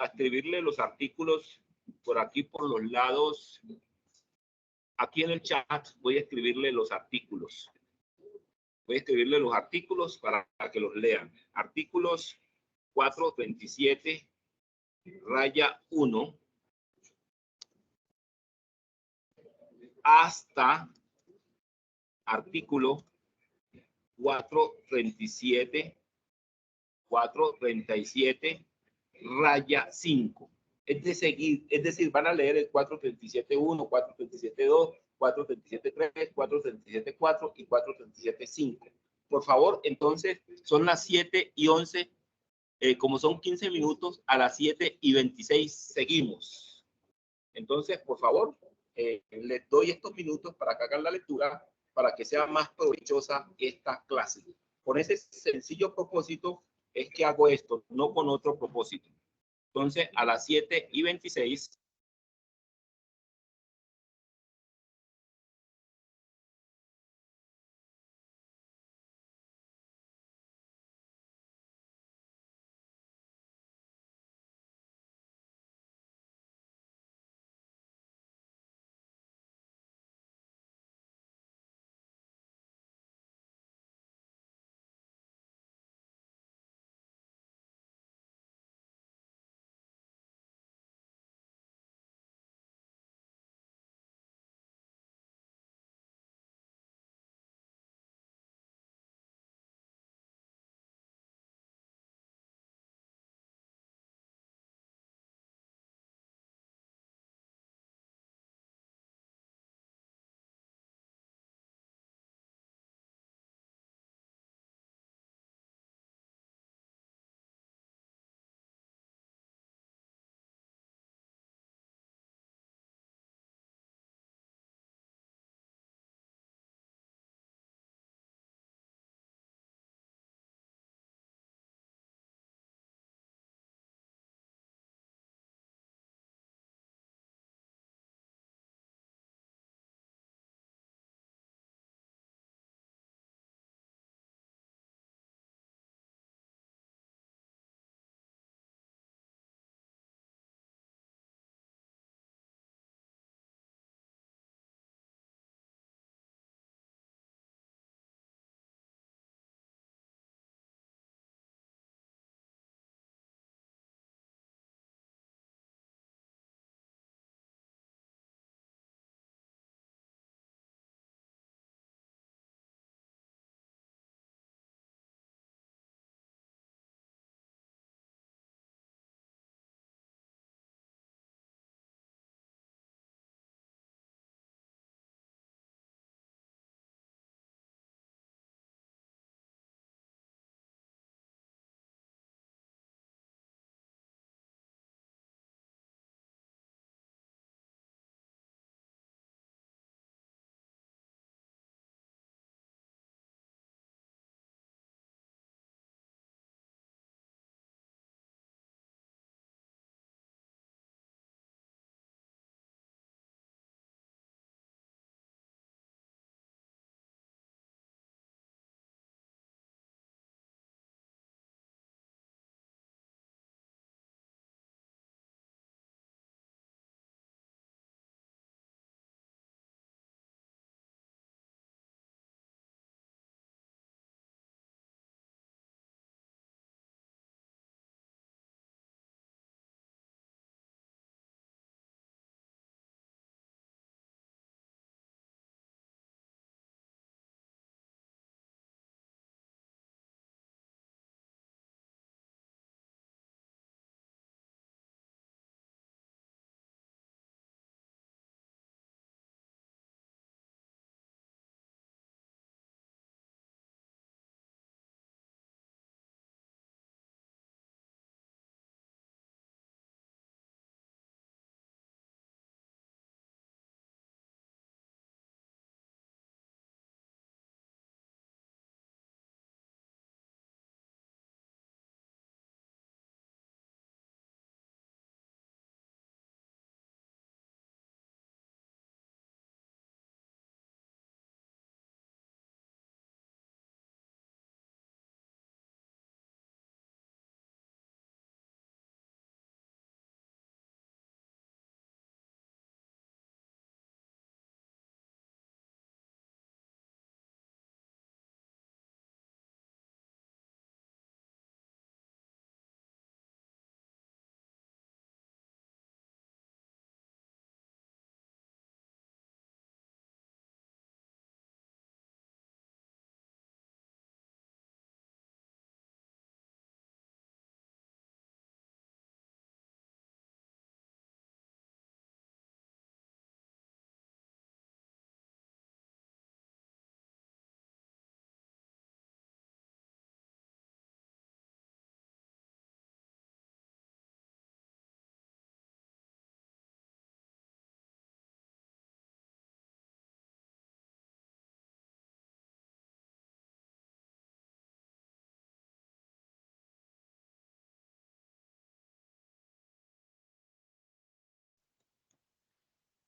escribirle los artículos por aquí, por los lados. Aquí en el chat voy a escribirle los artículos. Voy a escribirle los artículos para que los lean. Artículos 437, raya 1, hasta artículo 437, 437, raya 5. Es decir, van a leer el 437.1, 437.2, 437.3, 437.4 y 437.5. Por favor, entonces, son las 7:11. Como son 15 minutos, a las 7:26 seguimos. Entonces, por favor, les doy estos minutos para que hagan la lectura, para que sea más provechosa esta clase. Con ese sencillo propósito es que hago esto, no con otro propósito. Entonces, a las 7:26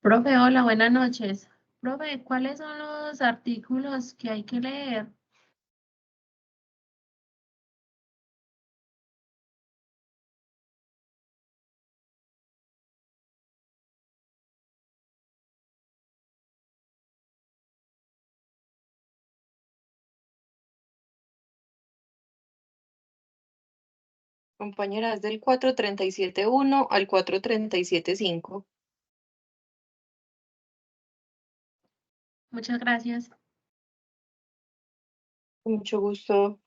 Profe, hola, buenas noches. Profe, ¿cuáles son los artículos que hay que leer? Compañera, es del 437.1 al 437.5. Muchas gracias. Con mucho gusto.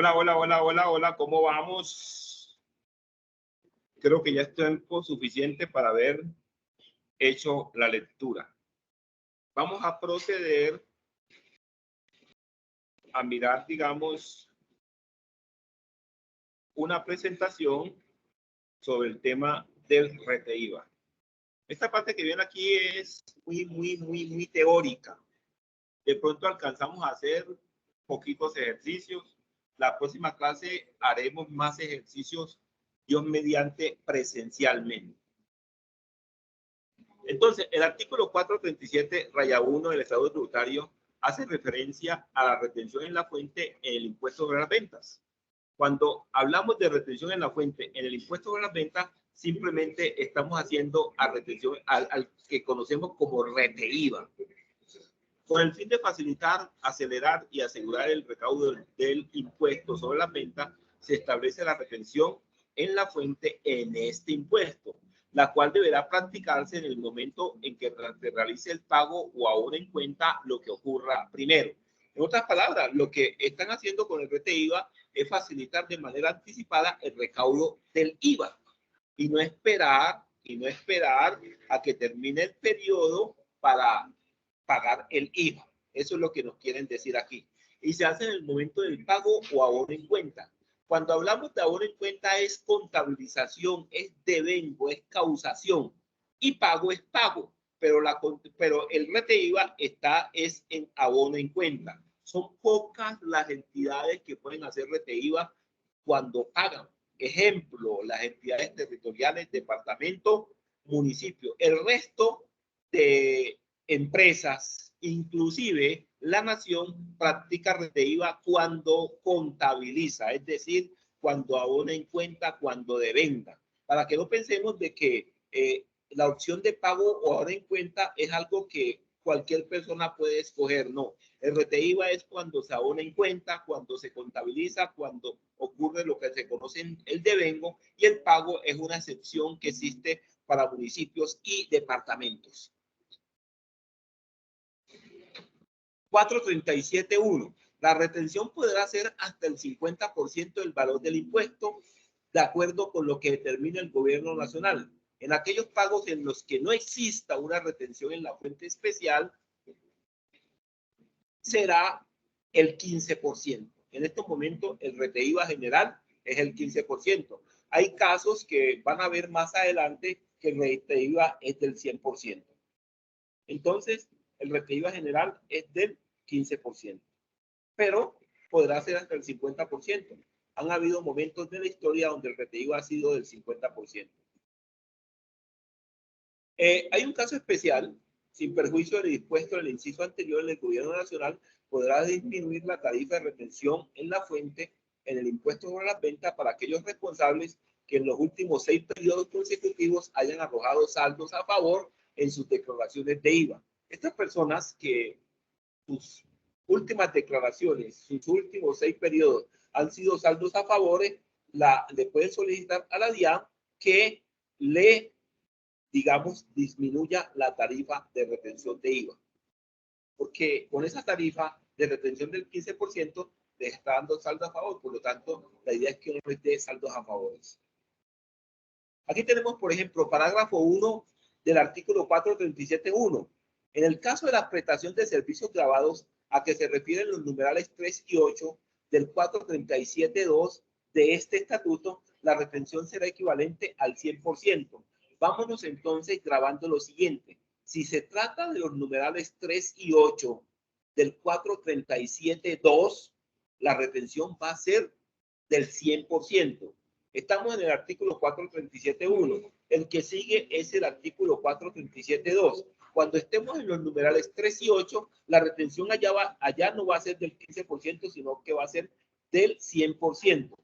Hola, hola, hola, hola, hola, ¿cómo vamos? Creo que ya es tiempo suficiente para haber hecho la lectura. Vamos a proceder a mirar, digamos, una presentación sobre el tema del RTIVA. Esta parte que viene aquí es muy teórica. De pronto alcanzamos a hacer poquitos ejercicios. La próxima clase haremos más ejercicios, Dios mediante, presencialmente. Entonces, el artículo 437, raya 1 del Estatuto Tributario hace referencia a la retención en la fuente en el impuesto sobre las ventas. Cuando hablamos de retención en la fuente en el impuesto sobre las ventas, simplemente estamos haciendo a retención al que conocemos como RTIVA. Con el fin de facilitar, acelerar y asegurar el recaudo del impuesto sobre las ventas, se establece la retención en la fuente en este impuesto, la cual deberá practicarse en el momento en que se realice el pago o aún en cuenta lo que ocurra primero. En otras palabras, lo que están haciendo con el RTIVA es facilitar de manera anticipada el recaudo del IVA y no esperar a que termine el periodo para pagar el IVA. Eso es lo que nos quieren decir aquí. Y se hace en el momento del pago o ahorro en cuenta. Cuando hablamos de ahorro en cuenta es contabilización, es devengo, es causación. Y pago es pago. Pero el RTIVA es en abono en cuenta. Son pocas las entidades que pueden hacer RTIVA cuando pagan. Ejemplo, las entidades territoriales, departamento, municipio. El resto de empresas, inclusive la nación, practica RTIVA cuando contabiliza, es decir, cuando abona en cuenta, cuando devenda. Para que no pensemos de que la opción de pago o ahora en cuenta es algo que cualquier persona puede escoger. No, el RTIVA es cuando se abona en cuenta, cuando se contabiliza, cuando ocurre lo que se conoce en el devengo, y el pago es una excepción que existe para municipios y departamentos. 437.1. La retención podrá ser hasta el 50% del valor del impuesto, de acuerdo con lo que determine el gobierno nacional. En aquellos pagos en los que no exista una retención en la fuente especial, será el 15%. En este momento, el RTIVA general es el 15%. Hay casos que van a ver más adelante que el RTIVA es del 100%. Entonces, el RTIVA general es del 15%, pero podrá ser hasta el 50%. Han habido momentos de la historia donde el RTIVA ha sido del 50%. Hay un caso especial, sin perjuicio del dispuesto del inciso anterior, el gobierno nacional podrá disminuir la tarifa de retención en la fuente en el impuesto sobre las ventas para aquellos responsables que en los últimos 6 periodos consecutivos hayan arrojado saldos a favor en sus declaraciones de IVA. Estas personas que sus últimas declaraciones, sus últimos 6 periodos han sido saldos a favores, le pueden solicitar a la DIAN que le, digamos, disminuya la tarifa de retención de IVA. Porque con esa tarifa de retención del 15% le está dando saldo a favor, por lo tanto, la idea es que no les dé saldos a favores. Aquí tenemos, por ejemplo, parágrafo 1 del artículo 437.1. En el caso de la prestación de servicios grabados a que se refieren los numerales 3 y 8 del 437.2 de este estatuto, la retención será equivalente al 100%. Vámonos entonces grabando lo siguiente. Si se trata de los numerales 3 y 8 del 437.2, la retención va a ser del 100%. Estamos en el artículo 437.1. El que sigue es el artículo 437.2. Cuando estemos en los numerales 3 y 8, la retención allá no va a ser del 15%, sino que va a ser del 100%.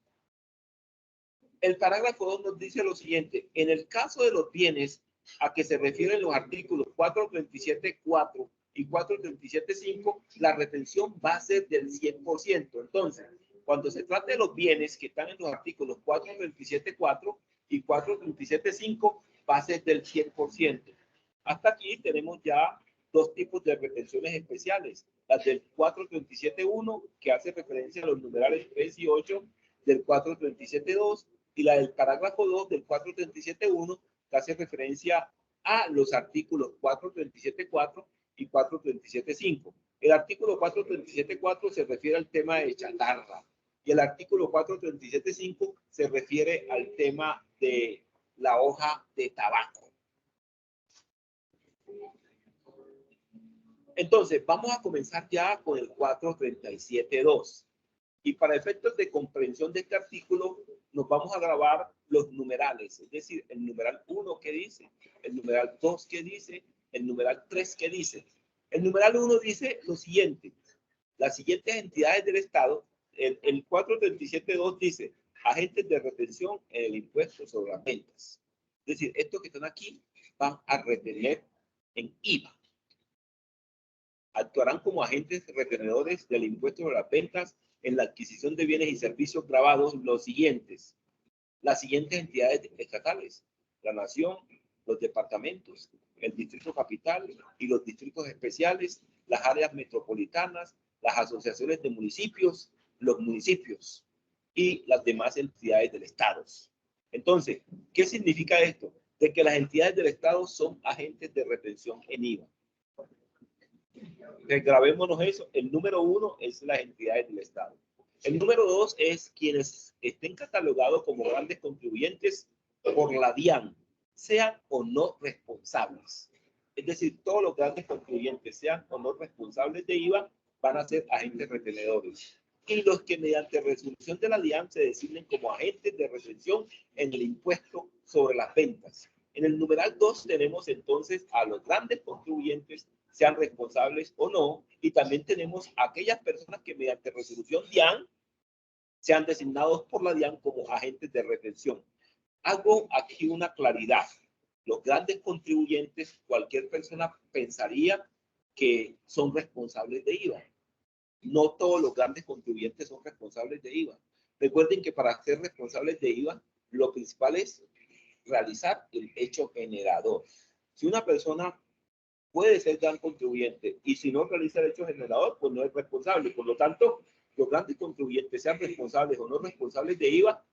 El parágrafo 2 nos dice lo siguiente. En el caso de los bienes a que se refieren los artículos 437.4 y 437.5, la retención va a ser del 100%. Entonces, cuando se trata de los bienes que están en los artículos 437.4 y 437.5, va a ser del 100%. Hasta aquí tenemos ya dos tipos de retenciones especiales. las del 437.1, que hace referencia a los numerales 3 y 8 del 437.2, y la del parágrafo 2 del 437.1, que hace referencia a los artículos 437.4 y 437.5. El artículo 437.4 se refiere al tema de chatarra y el artículo 437.5 se refiere al tema de la hoja de tabaco. Entonces, vamos a comenzar ya con el 437.2. Y para efectos de comprensión de este artículo, nos vamos a grabar los numerales, es decir, el numeral 1 que dice, el numeral 2 que dice, el numeral 3 que dice. El numeral 1 dice lo siguiente: las siguientes entidades del Estado, el 437.2 dice, agentes de retención en el impuesto sobre las ventas. Es decir, estos que están aquí van a retener en IVA. Actuarán como agentes retenedores del impuesto sobre las ventas en la adquisición de bienes y servicios gravados los siguientes. Las siguientes entidades estatales: la Nación, los departamentos, el Distrito Capital y los distritos especiales, las áreas metropolitanas, las asociaciones de municipios, los municipios y las demás entidades del Estado. Entonces, ¿qué significa esto? De que las entidades del Estado son agentes de retención en IVA. Grabémonos eso. El número 1 es las entidades del Estado. El número 2 es quienes estén catalogados como grandes contribuyentes por la DIAN, sean o no responsables. Es decir, todos los grandes contribuyentes, sean o no responsables de IVA, van a ser agentes retenedores. Y los que mediante resolución de la DIAN se designen como agentes de retención en el impuesto sobre las ventas. En el numeral 2 tenemos entonces a los grandes contribuyentes, sean responsables o no, y también tenemos a aquellas personas que mediante resolución DIAN sean designados por la DIAN como agentes de retención. Hago aquí una claridad. Los grandes contribuyentes, cualquier persona pensaría que son responsables de IVA. No todos los grandes contribuyentes son responsables de IVA. Recuerden que para ser responsables de IVA, lo principal es realizar el hecho generador. Si una persona puede ser gran contribuyente y si no realiza el hecho generador, pues no es responsable. Por lo tanto, los grandes contribuyentes, sean responsables o no responsables de IVA,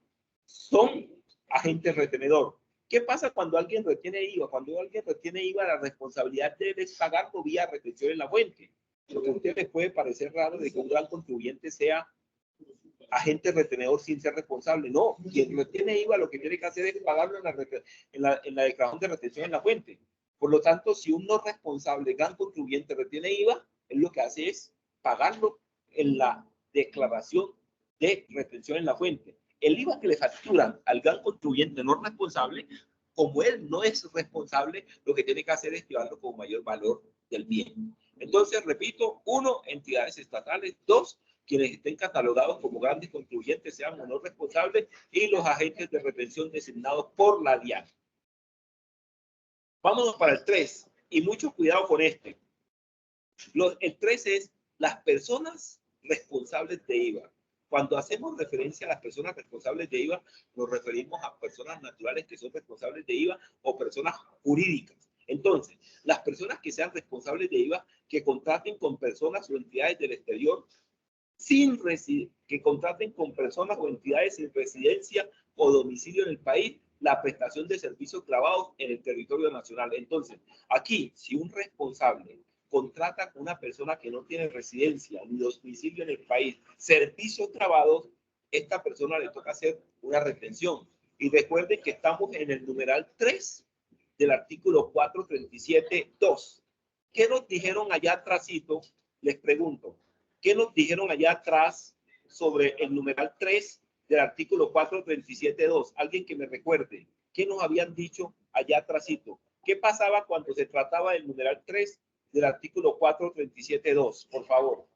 son agentes retenedor. ¿Qué pasa cuando alguien retiene IVA? Cuando alguien retiene IVA, la responsabilidad debe pagarlo vía retención en la fuente. Lo que a ustedes les puede parecer raro de que un gran contribuyente sea agente retenedor sin ser responsable. No, quien retiene IVA lo que tiene que hacer es pagarlo en la declaración de retención en la fuente. Por lo tanto, si un no responsable, gran contribuyente, retiene IVA, él lo que hace es pagarlo en la declaración de retención en la fuente. El IVA que le facturan al gran contribuyente no responsable, como él no es responsable, lo que tiene que hacer es llevarlo con mayor valor del bien. Entonces, repito, 1, entidades estatales; 2, quienes estén catalogados como grandes contribuyentes, sean o no responsables, y los agentes de retención designados por la DIAN. Vámonos para el 3, y mucho cuidado con este. El 3 es las personas responsables de IVA. Cuando hacemos referencia a las personas responsables de IVA, nos referimos a personas naturales que son responsables de IVA o personas jurídicas. Entonces, las personas que sean responsables de IVA, que contraten con personas o entidades del exterior, que contraten con personas o entidades sin residencia o domicilio en el país, la prestación de servicios grabados en el territorio nacional. Entonces, aquí, si un responsable contrata con una persona que no tiene residencia ni domicilio en el país, servicios grabados, esta persona le toca hacer una retención. Y recuerden que estamos en el numeral 3 del artículo 437.2. ¿Qué nos dijeron allá atrásito? Les pregunto, ¿qué nos dijeron allá atrás sobre el numeral 3 del artículo 437.2? Alguien que me recuerde, ¿qué nos habían dicho allá atrásito? ¿Qué pasaba cuando se trataba del numeral 3 del artículo 437.2? Por favor.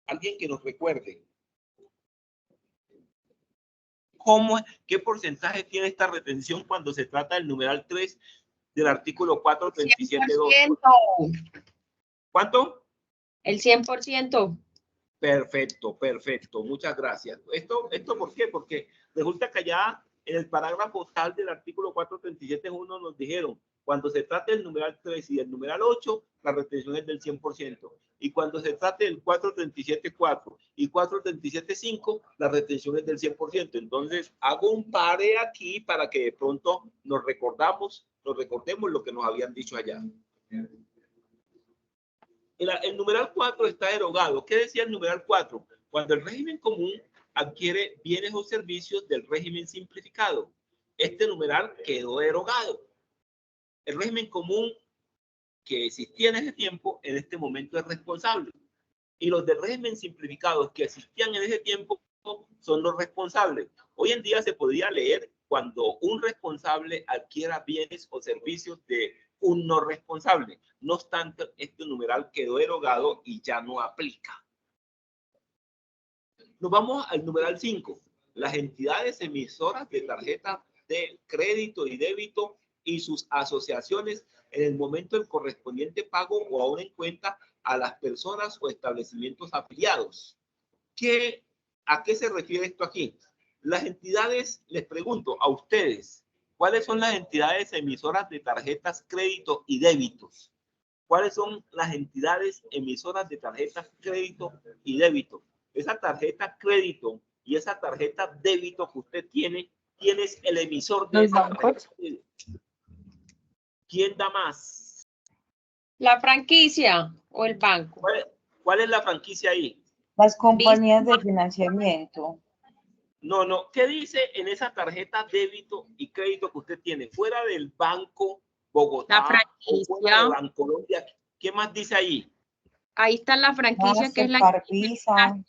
Alguien que nos recuerde. ¿Qué porcentaje tiene esta retención cuando se trata del numeral 3 del artículo 437.2? ¿Cuánto? El 100%. Perfecto, perfecto. Muchas gracias. ¿Esto por qué? Porque resulta que allá En el parágrafo tal del artículo 437.1 nos dijeron, cuando se trate del numeral 3 y del numeral 8, la retención es del 100%. Y cuando se trate del 437.4 y 437.5, la retención es del 100%. Entonces, hago un pare aquí para que de pronto nos recordemos lo que nos habían dicho allá. El numeral 4 está derogado. ¿Qué decía el numeral 4? Cuando el régimen común adquiere bienes o servicios del régimen simplificado. Este numeral quedó derogado. El régimen común que existía en ese tiempo, en este momento es responsable. Y los del régimen simplificado que existían en ese tiempo son los responsables. Hoy en día se podría leer cuando un responsable adquiera bienes o servicios de un no responsable. No obstante, este numeral quedó derogado y ya no aplica. Nos vamos al numeral 5. Las entidades emisoras de tarjetas de crédito y débito y sus asociaciones en el momento del correspondiente pago o aún en cuenta a las personas o establecimientos afiliados. ¿A qué se refiere esto aquí? Las entidades, les pregunto a ustedes, ¿cuáles son las entidades emisoras de tarjetas crédito y débitos? ¿Cuáles son las entidades emisoras de tarjetas crédito y débito? Esa tarjeta crédito y esa tarjeta débito que usted tiene, ¿quién es el emisor de esa tarjeta? ¿Quién da más? La franquicia o el banco. ¿Cuál es la franquicia ahí? Las compañías de financiamiento. No. ¿Qué dice en esa tarjeta débito y crédito que usted tiene? Fuera del Banco Bogotá La franquicia. o fuera de Bancolombia, ¿qué más dice ahí? Ahí está la franquicia que es la Mastercard, Visa.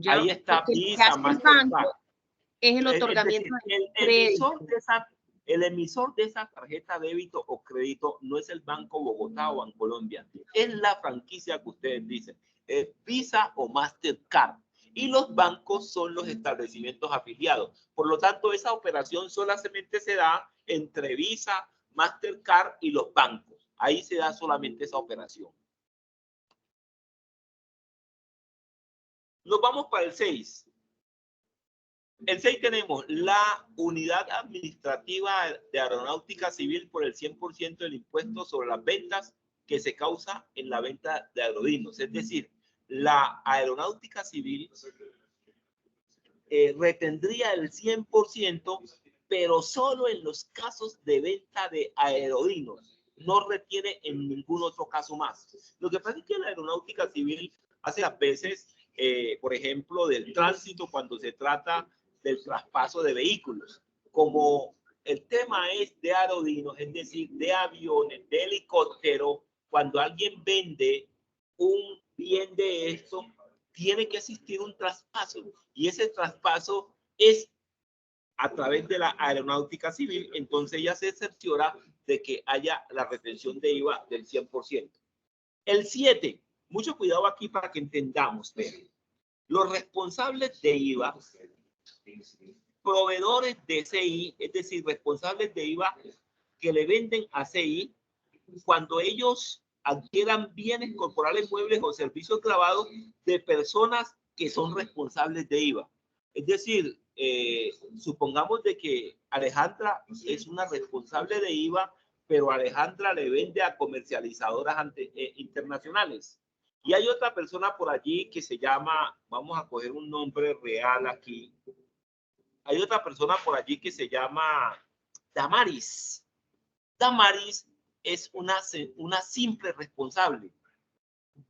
Ahí está Visa, Mastercard. Es el otorgamiento del crédito. El emisor de esa tarjeta débito o crédito no es el Banco Bogotá o Bancolombia. Es la franquicia que ustedes dicen. Es Visa o Mastercard. Y los bancos son los establecimientos afiliados. Por lo tanto, esa operación solamente se da entre Visa, Mastercard y los bancos. Ahí se da solamente esa operación. Nos vamos para el 6. El 6 tenemos la unidad administrativa de aeronáutica civil por el 100% del impuesto sobre las ventas que se causa en la venta de aerodinos. Es decir, la aeronáutica civil retendría el 100%, pero solo en los casos de venta de aerodinos. No retiene en ningún otro caso más. Lo que pasa es que la aeronáutica civil hace a veces, por ejemplo, del tránsito cuando se trata del traspaso de vehículos. Como el tema es de aerodinos, es decir, de aviones, de helicópteros, cuando alguien vende un bien de esto, tiene que existir un traspaso y ese traspaso es a través de la aeronáutica civil, entonces ya se cerciora de que haya la retención de IVA del 100%. El 7, mucho cuidado aquí para que entendamos. Vean. Los responsables de IVA, proveedores de CI, es decir, responsables de IVA que le venden a CI, cuando ellos adquieran bienes corporales, muebles o servicios grabados de personas que son responsables de IVA. Es decir, supongamos de que Alejandra es una responsable de IVA, pero Alejandra le vende a comercializadoras internacionales. Y hay otra persona por allí que se llama, vamos a coger un nombre real aquí. Hay otra persona por allí que se llama Damaris. Damaris es una simple responsable.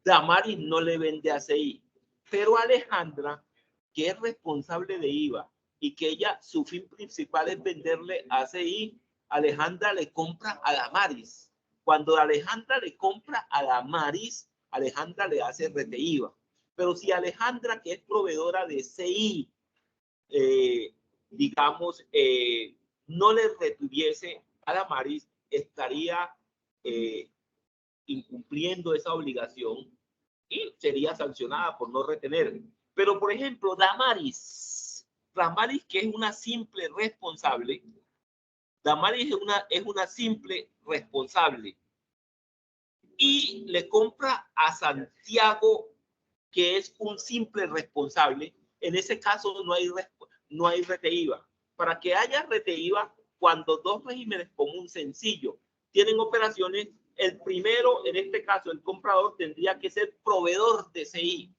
Damaris no le vende a CI, pero Alejandra, que es responsable de IVA y que ella, su fin principal es venderle a CI, Alejandra le compra a Damaris. Cuando Alejandra le compra a Damaris, Alejandra le hace IVA. Pero si Alejandra, que es proveedora de CI, digamos, no le retuviese a Damaris, estaría incumpliendo esa obligación y sería sancionada por no retener. Pero, por ejemplo, Damaris, que es una simple responsable, Damaris es una simple responsable y le compra a Santiago, que es un simple responsable. En ese caso no hay IVA. para que haya rete IVA, cuando dos regímenes común sencillo tienen operaciones, el primero, en este caso el comprador, tendría que ser proveedor de CI.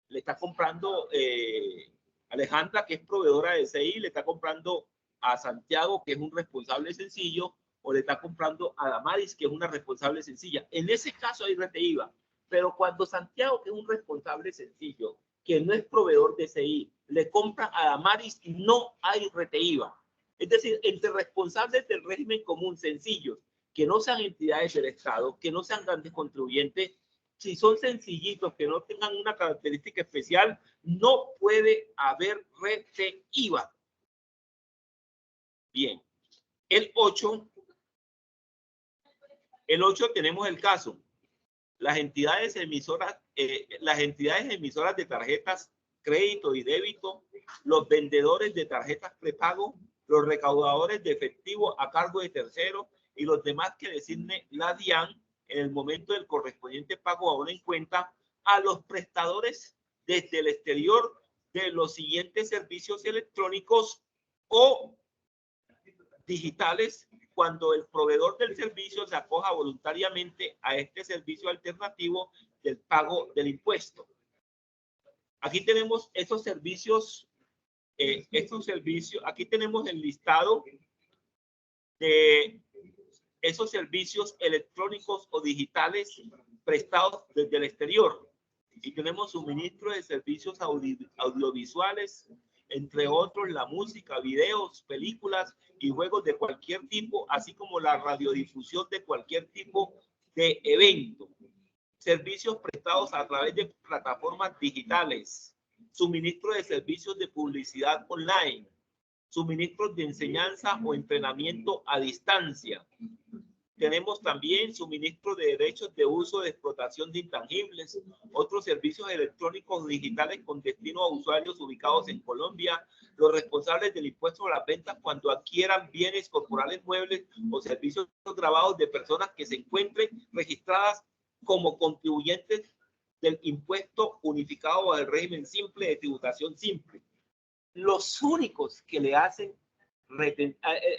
Le está comprando Alejandra, que es proveedora de CI, le está comprando a Santiago, que es un responsable sencillo, o le está comprando a Damaris, que es una responsable sencilla. En ese caso hay rete IVA. Pero cuando Santiago, que es un responsable sencillo, que no es proveedor de CI, le compra a Damaris, no hay rete IVA. Es decir, entre responsables del régimen común sencillos, que no sean entidades del Estado, que no sean grandes contribuyentes, si son sencillitos, que no tengan una característica especial, no puede haber rete IVA. Bien. El 8 tenemos el caso. Las entidades emisoras de tarjetas crédito y débito, los vendedores de tarjetas prepago, los recaudadores de efectivo a cargo de terceros y los demás que designe la DIAN en el momento del correspondiente pago ahora en cuenta a los prestadores desde el exterior de los siguientes servicios electrónicos o digitales cuando el proveedor del servicio se acoja voluntariamente a este servicio alternativo del pago del impuesto. Aquí tenemos esos servicios, aquí tenemos el listado de esos servicios electrónicos o digitales prestados desde el exterior. Y tenemos suministro de servicios audiovisuales, entre otros la música, videos, películas y juegos de cualquier tipo, así como la radiodifusión de cualquier tipo de evento. Servicios prestados a través de plataformas digitales, suministro de servicios de publicidad online, suministros de enseñanza o entrenamiento a distancia. Tenemos también suministro de derechos de uso de explotación de intangibles, otros servicios electrónicos digitales con destino a usuarios ubicados en Colombia, los responsables del impuesto a las ventas cuando adquieran bienes corporales muebles o servicios grabados de personas que se encuentren registradas como contribuyentes del impuesto unificado o del régimen simple de tributación simple. Los únicos que le hacen,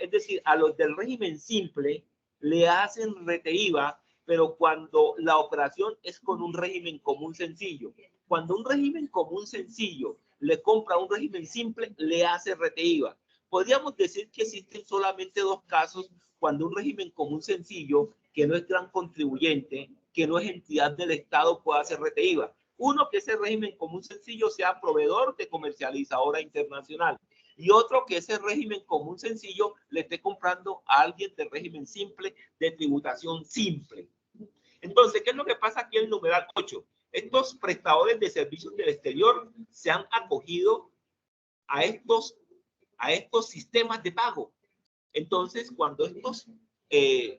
es decir, a los del régimen simple, le hacen rete IVA, pero cuando la operación es con un régimen común sencillo. Cuando un régimen común sencillo le compra a un régimen simple, le hace rete IVA. Podríamos decir que existen solamente dos casos cuando un régimen común sencillo, que no es gran contribuyente, que no es entidad del Estado, puede hacer rete IVA. Uno, que ese régimen común sencillo sea proveedor de comercializadora internacional. Y otro, que ese régimen común sencillo le esté comprando a alguien del régimen simple de tributación simple. Entonces, ¿qué es lo que pasa aquí en el numeral 8? Estos prestadores de servicios del exterior se han acogido a estos sistemas de pago. Entonces, cuando estos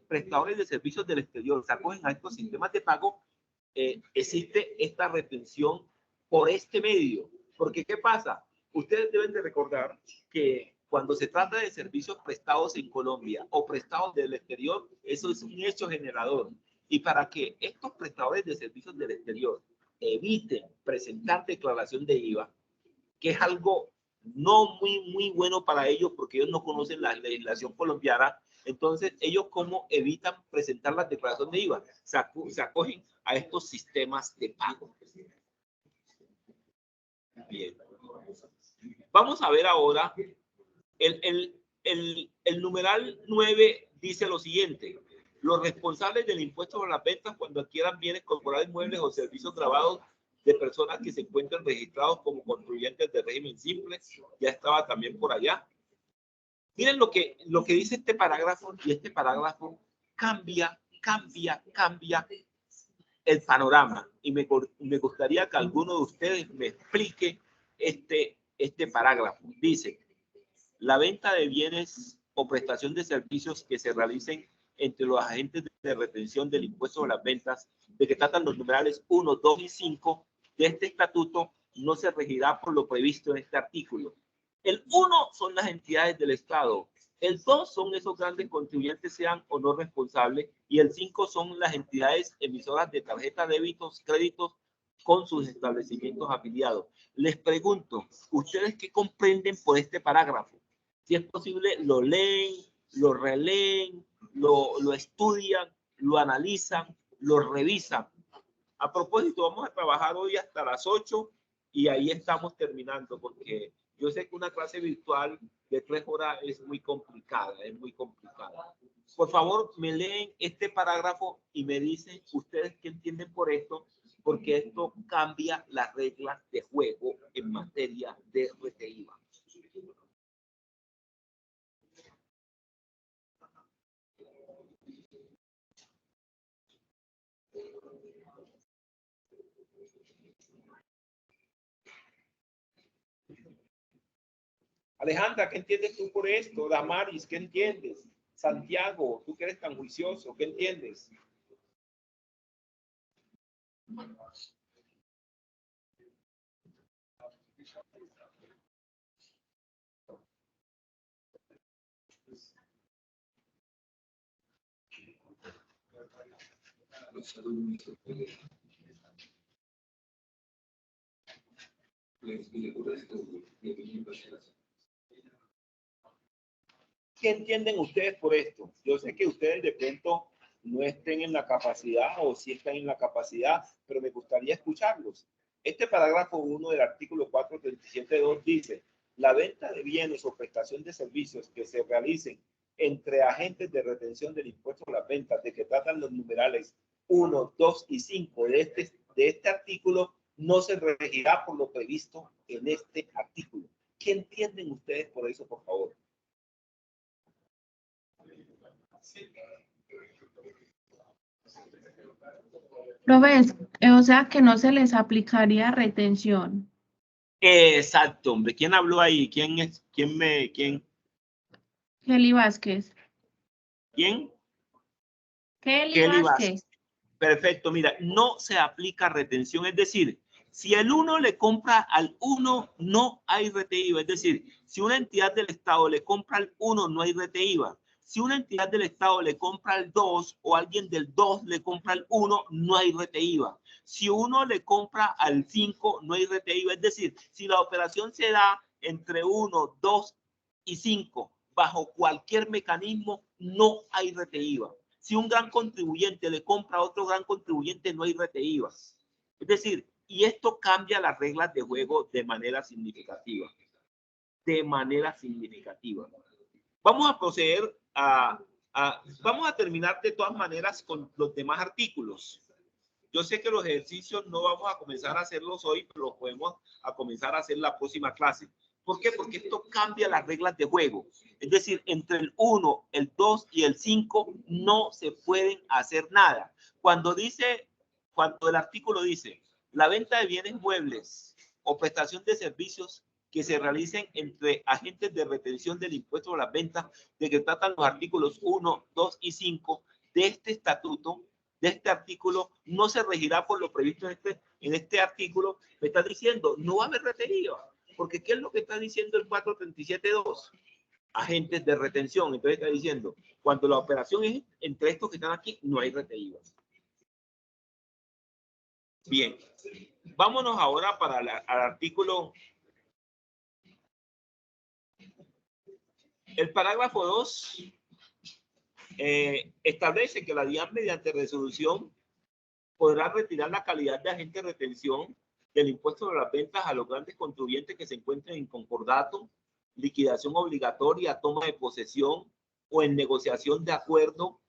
prestadores de servicios del exterior se acogen a estos sistemas de pago, existe esta retención por este medio. Porque, ¿qué pasa? Ustedes deben de recordar que cuando se trata de servicios prestados en Colombia o prestados del exterior, eso es un hecho generador. Y para que estos prestadores de servicios del exterior eviten presentar declaración de IVA, que es algo no muy bueno para ellos porque ellos no conocen la legislación colombiana, entonces ellos ¿cómo evitan presentar la declaración de IVA? Se acogen a estos sistemas de pago. Bien. Vamos a ver ahora, el numeral 9 dice lo siguiente: los responsables del impuesto sobre las ventas cuando adquieran bienes corporales, muebles o servicios grabados de personas que se encuentran registrados como contribuyentes de régimen simple, ya estaba también por allá. Miren lo que dice este parágrafo, y este parágrafo cambia el panorama, y me gustaría que alguno de ustedes me explique este parágrafo. Dice: la venta de bienes o prestación de servicios que se realicen entre los agentes de retención del impuesto sobre las ventas, de que tratan los numerales 1, 2 y 5 de este estatuto, no se regirá por lo previsto en este artículo. El 1 son las entidades del Estado, el 2 son esos grandes contribuyentes, sean o no responsables, y el 5 son las entidades emisoras de tarjetas, débitos, créditos con sus establecimientos afiliados. Les pregunto, ¿ustedes qué comprenden por este parágrafo? Si es posible, lo leen, lo releen, lo estudian, lo analizan, lo revisan. A propósito, vamos a trabajar hoy hasta las 8 y ahí estamos terminando, porque yo sé que una clase virtual de 3 horas es muy complicada, Por favor, me leen este parágrafo y me dicen ustedes qué entienden por esto, porque esto cambia las reglas de juego en materia de RTIVA. Alejandra, ¿qué entiendes tú por esto? Damaris, ¿qué entiendes? Santiago, tú que eres tan juicioso, ¿qué entiendes? ¿Qué entienden ustedes por esto? Yo sé que ustedes de pronto no estén en la capacidad o sí están en la capacidad, pero me gustaría escucharlos. Este parágrafo 1 del artículo 437.2 dice: la venta de bienes o prestación de servicios que se realicen entre agentes de retención del impuesto a las ventas de que tratan los numerales 1, 2 y 5 de este artículo no se regirá por lo previsto en este artículo. ¿Qué entienden ustedes por eso, por favor? Profe, o sea que no se les aplicaría retención. Exacto, hombre. ¿Quién habló ahí? ¿Quién es? ¿Quién? Kelly Vázquez. ¿Quién? Kelly Vázquez. Perfecto, mira, no se aplica retención, es decir, si el 1 le compra al 1, no hay RTIVA, es decir, si una entidad del Estado le compra al 1, no hay RTIVA. Si una entidad del Estado le compra al 2 o alguien del 2 le compra al 1, no hay RTIVA. Si uno le compra al 5, no hay RTIVA, es decir, si la operación se da entre 1, 2 y 5, bajo cualquier mecanismo, no hay RTIVA. Si un gran contribuyente le compra a otro gran contribuyente, no hay RTIVA. Es decir, y esto cambia las reglas de juego de manera significativa. Vamos a proceder vamos a terminar de todas maneras con los demás artículos. Yo sé que los ejercicios no vamos a comenzar a hacerlos hoy, pero los podemos a comenzar a hacer la próxima clase. ¿Por qué? Porque esto cambia las reglas de juego. Es decir, entre el 1, el 2 y el 5 no se pueden hacer nada. Cuando el artículo dice la venta de bienes muebles o prestación de servicios que se realicen entre agentes de retención del impuesto a las ventas de que tratan los artículos 1, 2 y 5 de este estatuto, de este artículo, no se regirá por lo previsto en este artículo. Me está diciendo, no va a haber RTIVA. Porque ¿qué es lo que está diciendo el 437.2? Agentes de retención. Entonces está diciendo, cuando la operación es entre estos que están aquí, no hay RTIVA. Bien. Vámonos ahora para al artículo. El parágrafo 2 establece que la DIAN mediante resolución podrá retirar la calidad de agente de retención del impuesto de las ventas a los grandes contribuyentes que se encuentren en concordato, liquidación obligatoria, toma de posesión o en negociación de acuerdo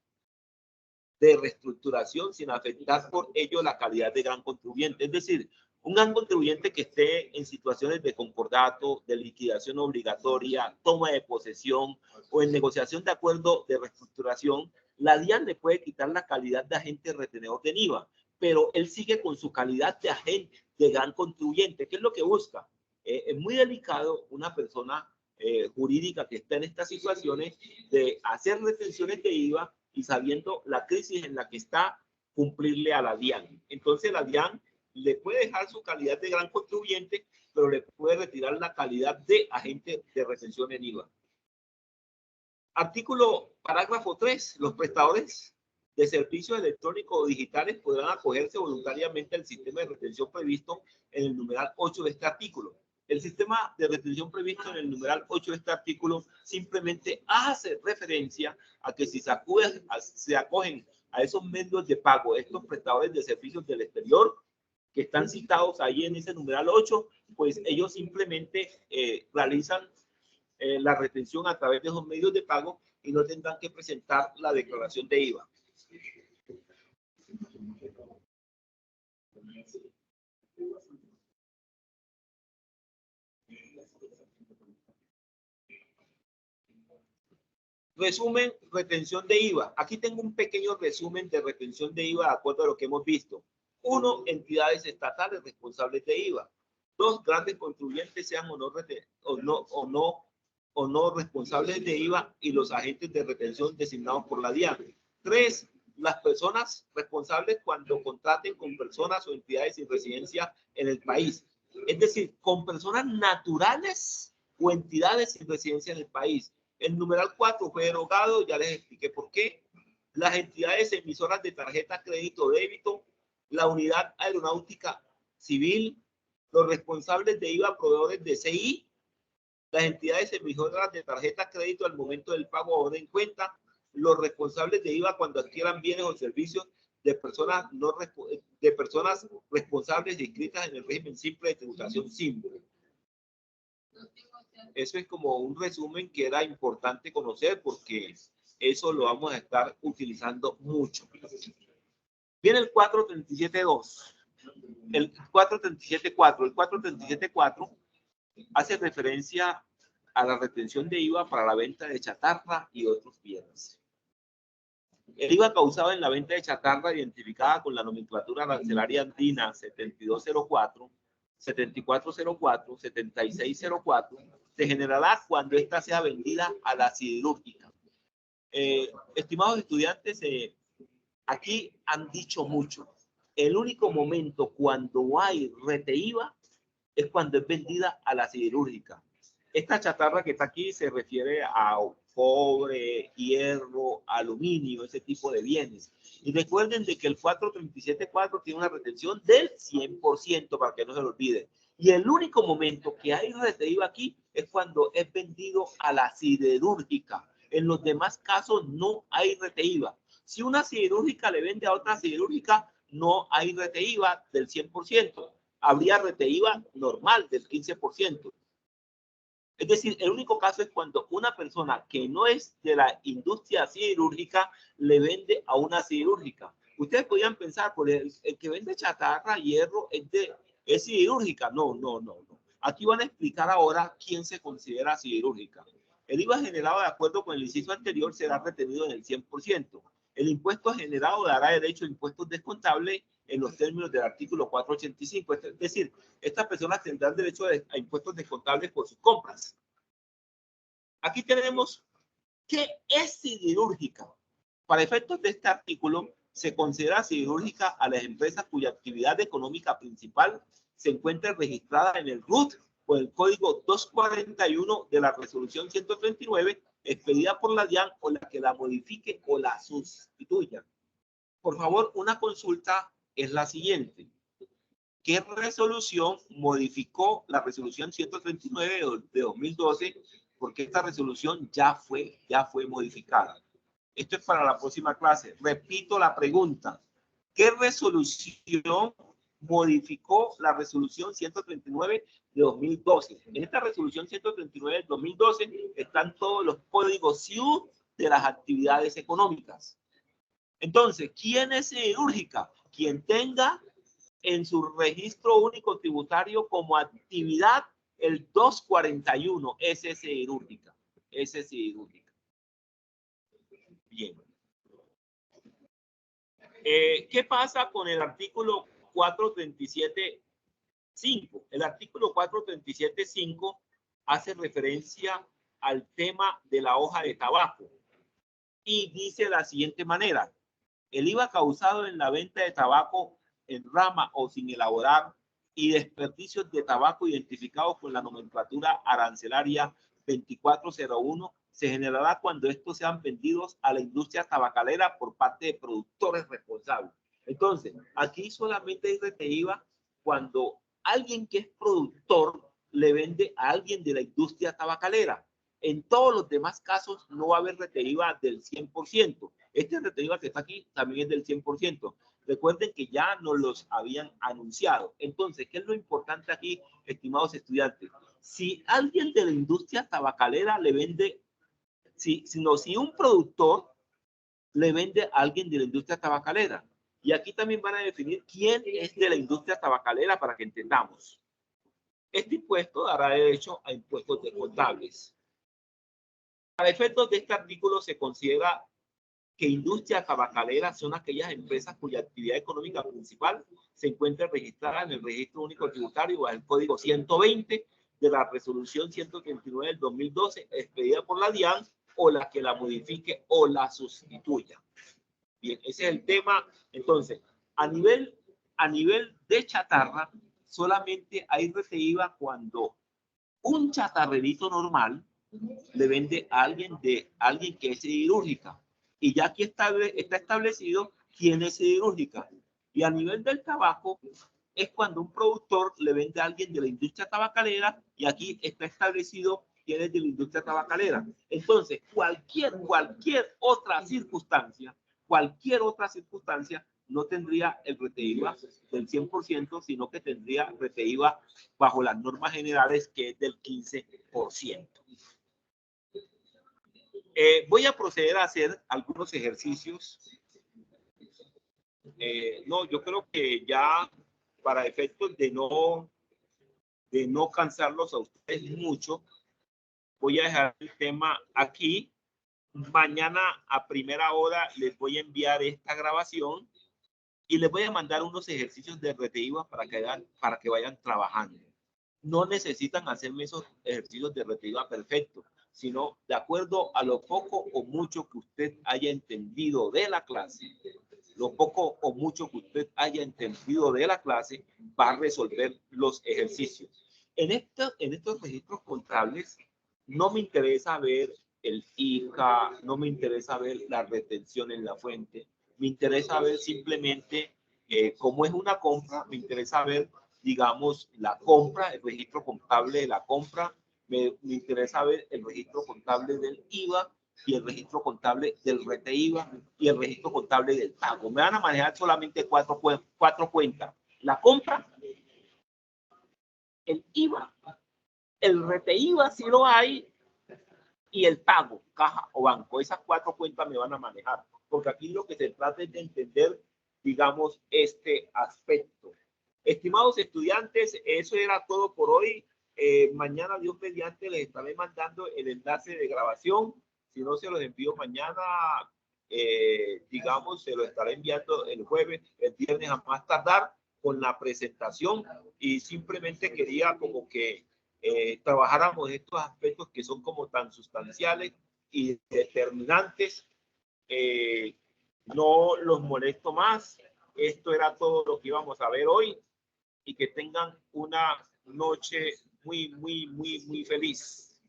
de reestructuración sin afectar por ello la calidad de gran contribuyente. Es decir, un gran contribuyente que esté en situaciones de concordato, de liquidación obligatoria, toma de posesión o en negociación de acuerdo de reestructuración, la DIAN le puede quitar la calidad de agente retenedor de IVA, pero él sigue con su calidad de agente de gran contribuyente. ¿Qué es lo que busca? Es muy delicado una persona jurídica que está en estas situaciones de hacer retenciones de IVA y sabiendo la crisis en la que está, cumplirle a la DIAN. Entonces la DIAN le puede dejar su calidad de gran contribuyente, pero le puede retirar la calidad de agente de retención en IVA. Parágrafo 3. Los prestadores de servicios electrónicos o digitales podrán acogerse voluntariamente al sistema de retención previsto en el numeral 8 de este artículo. El sistema de retención previsto en el numeral 8 de este artículo simplemente hace referencia a que si se acogen a esos medios de pago, estos prestadores de servicios del exterior que están citados ahí en ese numeral 8, pues ellos simplemente realizan la retención a través de esos medios de pago y no tendrán que presentar la declaración de IVA. Resumen, retención de IVA. Aquí tengo un pequeño resumen de retención de IVA de acuerdo a lo que hemos visto. 1. Entidades estatales responsables de IVA. 2. Grandes contribuyentes sean o no responsables de IVA y los agentes de retención designados por la DIAN. 3. Las personas responsables cuando contraten con personas o entidades sin residencia en el país. Es decir, con personas naturales o entidades sin residencia en el país. El numeral 4 fue derogado, ya les expliqué por qué. Las entidades emisoras de tarjeta crédito o débito, la unidad aeronáutica civil, los responsables de IVA, proveedores de CI, las entidades emisoras de tarjeta crédito al momento del pago ahora en cuenta, los responsables de IVA cuando adquieran bienes o servicios de personas responsables inscritas en el régimen simple de tributación simple. Eso es como un resumen que era importante conocer porque eso lo vamos a estar utilizando mucho. Viene el 437.2. El 437.4. El 437.4 hace referencia a la retención de IVA para la venta de chatarra y otros bienes. El IVA causado en la venta de chatarra identificada con la nomenclatura arancelaria andina 7204, 7404, 7604, se generará cuando ésta sea vendida a la siderúrgica. Estimados estudiantes, aquí han dicho mucho. El único momento cuando hay rete IVA es cuando es vendida a la siderúrgica. Esta chatarra que está aquí se refiere a cobre, hierro, aluminio, ese tipo de bienes. Y recuerden de que el 437.4 tiene una retención del 100%, para que no se lo olviden. Y el único momento que hay rete IVA aquí es cuando es vendido a la siderúrgica. En los demás casos no hay rete IVA. Si una siderúrgica le vende a otra siderúrgica, no hay rete IVA del 100%. Habría rete IVA normal del 15%. Es decir, el único caso es cuando una persona que no es de la industria siderúrgica le vende a una siderúrgica. Ustedes podrían pensar, por el que vende chatarra, hierro, es siderúrgica. No. Aquí van a explicar ahora quién se considera siderúrgica. El IVA generado de acuerdo con el inciso anterior será retenido en el 100%. El impuesto generado dará derecho a impuestos descontables en los términos del artículo 485. Es decir, estas personas tendrán derecho a impuestos descontables por sus compras. Aquí tenemos qué es siderúrgica. Para efectos de este artículo, se considera siderúrgica a las empresas cuya actividad económica principal se encuentra registrada en el RUT o el código 241 de la resolución 139 expedida por la DIAN o la que la modifique o la sustituya. Por favor, una consulta es la siguiente. ¿Qué resolución modificó la resolución 139 de 2012? Porque esta resolución ya fue modificada. Esto es para la próxima clase. Repito la pregunta. ¿Qué resolución modificó la resolución 139 de 2012? En esta resolución 139 de 2012 están todos los códigos SIU de las actividades económicas. Entonces, ¿quién es siderúrgica? Quien tenga en su registro único tributario como actividad el 241, ese es siderúrgica. Ese es siderúrgica. Bien. ¿Qué pasa con el artículo 437.5? El artículo 437.5 hace referencia al tema de la hoja de tabaco y dice de la siguiente manera: el IVA causado en la venta de tabaco en rama o sin elaborar y desperdicios de tabaco identificados con la nomenclatura arancelaria 2401 se generará cuando estos sean vendidos a la industria tabacalera por parte de productores responsables. Entonces, aquí solamente hay rete IVA cuando alguien que es productor le vende a alguien de la industria tabacalera. En todos los demás casos no va a haber RTIVA del 100%. Este RTIVA que está aquí también es del 100%. Recuerden que ya nos los habían anunciado. Entonces, ¿qué es lo importante aquí, estimados estudiantes? Si alguien de la industria tabacalera le vende, si un productor le vende a alguien de la industria tabacalera. Y aquí también van a definir quién es de la industria tabacalera para que entendamos. Este impuesto dará derecho a impuestos descontables. Para efectos de este artículo se considera que industria tabacalera son aquellas empresas cuya actividad económica principal se encuentra registrada en el Registro Único Tributario o el Código 120 de la Resolución 139 del 2012 expedida por la DIAN o la que la modifique o la sustituya. Bien, ese es el tema. Entonces, a nivel de chatarra, solamente hay RTIVA cuando un chatarrerito normal le vende a alguien que es siderúrgica. Y ya aquí está establecido quién es siderúrgica. Y a nivel del tabaco, es cuando un productor le vende a alguien de la industria tabacalera y aquí está establecido quién es de la industria tabacalera. Entonces, cualquier otra circunstancia no tendría el RTIVA del 100%, sino que tendría RTIVA bajo las normas generales, que es del 15%. Voy a proceder a hacer algunos ejercicios. No, yo creo que ya para efectos de no cansarlos a ustedes mucho, voy a dejar el tema aquí. Mañana a primera hora les voy a enviar esta grabación y les voy a mandar unos ejercicios de RTIVA para que vayan trabajando. No necesitan hacerme esos ejercicios de RTIVA perfectos, sino de acuerdo a lo poco o mucho que usted haya entendido de la clase. Lo poco o mucho que usted haya entendido de la clase va a resolver los ejercicios. En estos registros contables no me interesa ver el ICA, no me interesa ver la retención en la fuente, me interesa ver simplemente cómo es una compra, me interesa ver, digamos, la compra, el registro contable de la compra, me interesa ver el registro contable del IVA y el registro contable del RTIVA y el registro contable del pago. Me van a manejar solamente cuatro cuentas. La compra, el IVA, el RTIVA si lo hay, y el pago, caja o banco. Esas cuatro cuentas me van a manejar, porque aquí lo que se trata es de entender, digamos, este aspecto. Estimados estudiantes, eso era todo por hoy. Mañana, Dios mediante, les estaré mandando el enlace de grabación. Si no se los envío mañana, digamos, se lo estaré enviando el jueves, el viernes a más tardar, con la presentación. Y simplemente quería como que trabajáramos estos aspectos que son como tan sustanciales y determinantes. No los molesto más. Esto era todo lo que íbamos a ver hoy y que tengan una noche muy feliz.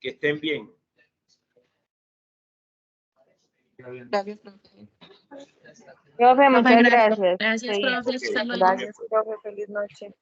Que estén bien. Gracias, profe. Profe, muchas Profe, gracias. Gracias, Sí, profe. Ok, Hasta luego. gracias, profe. Feliz noche.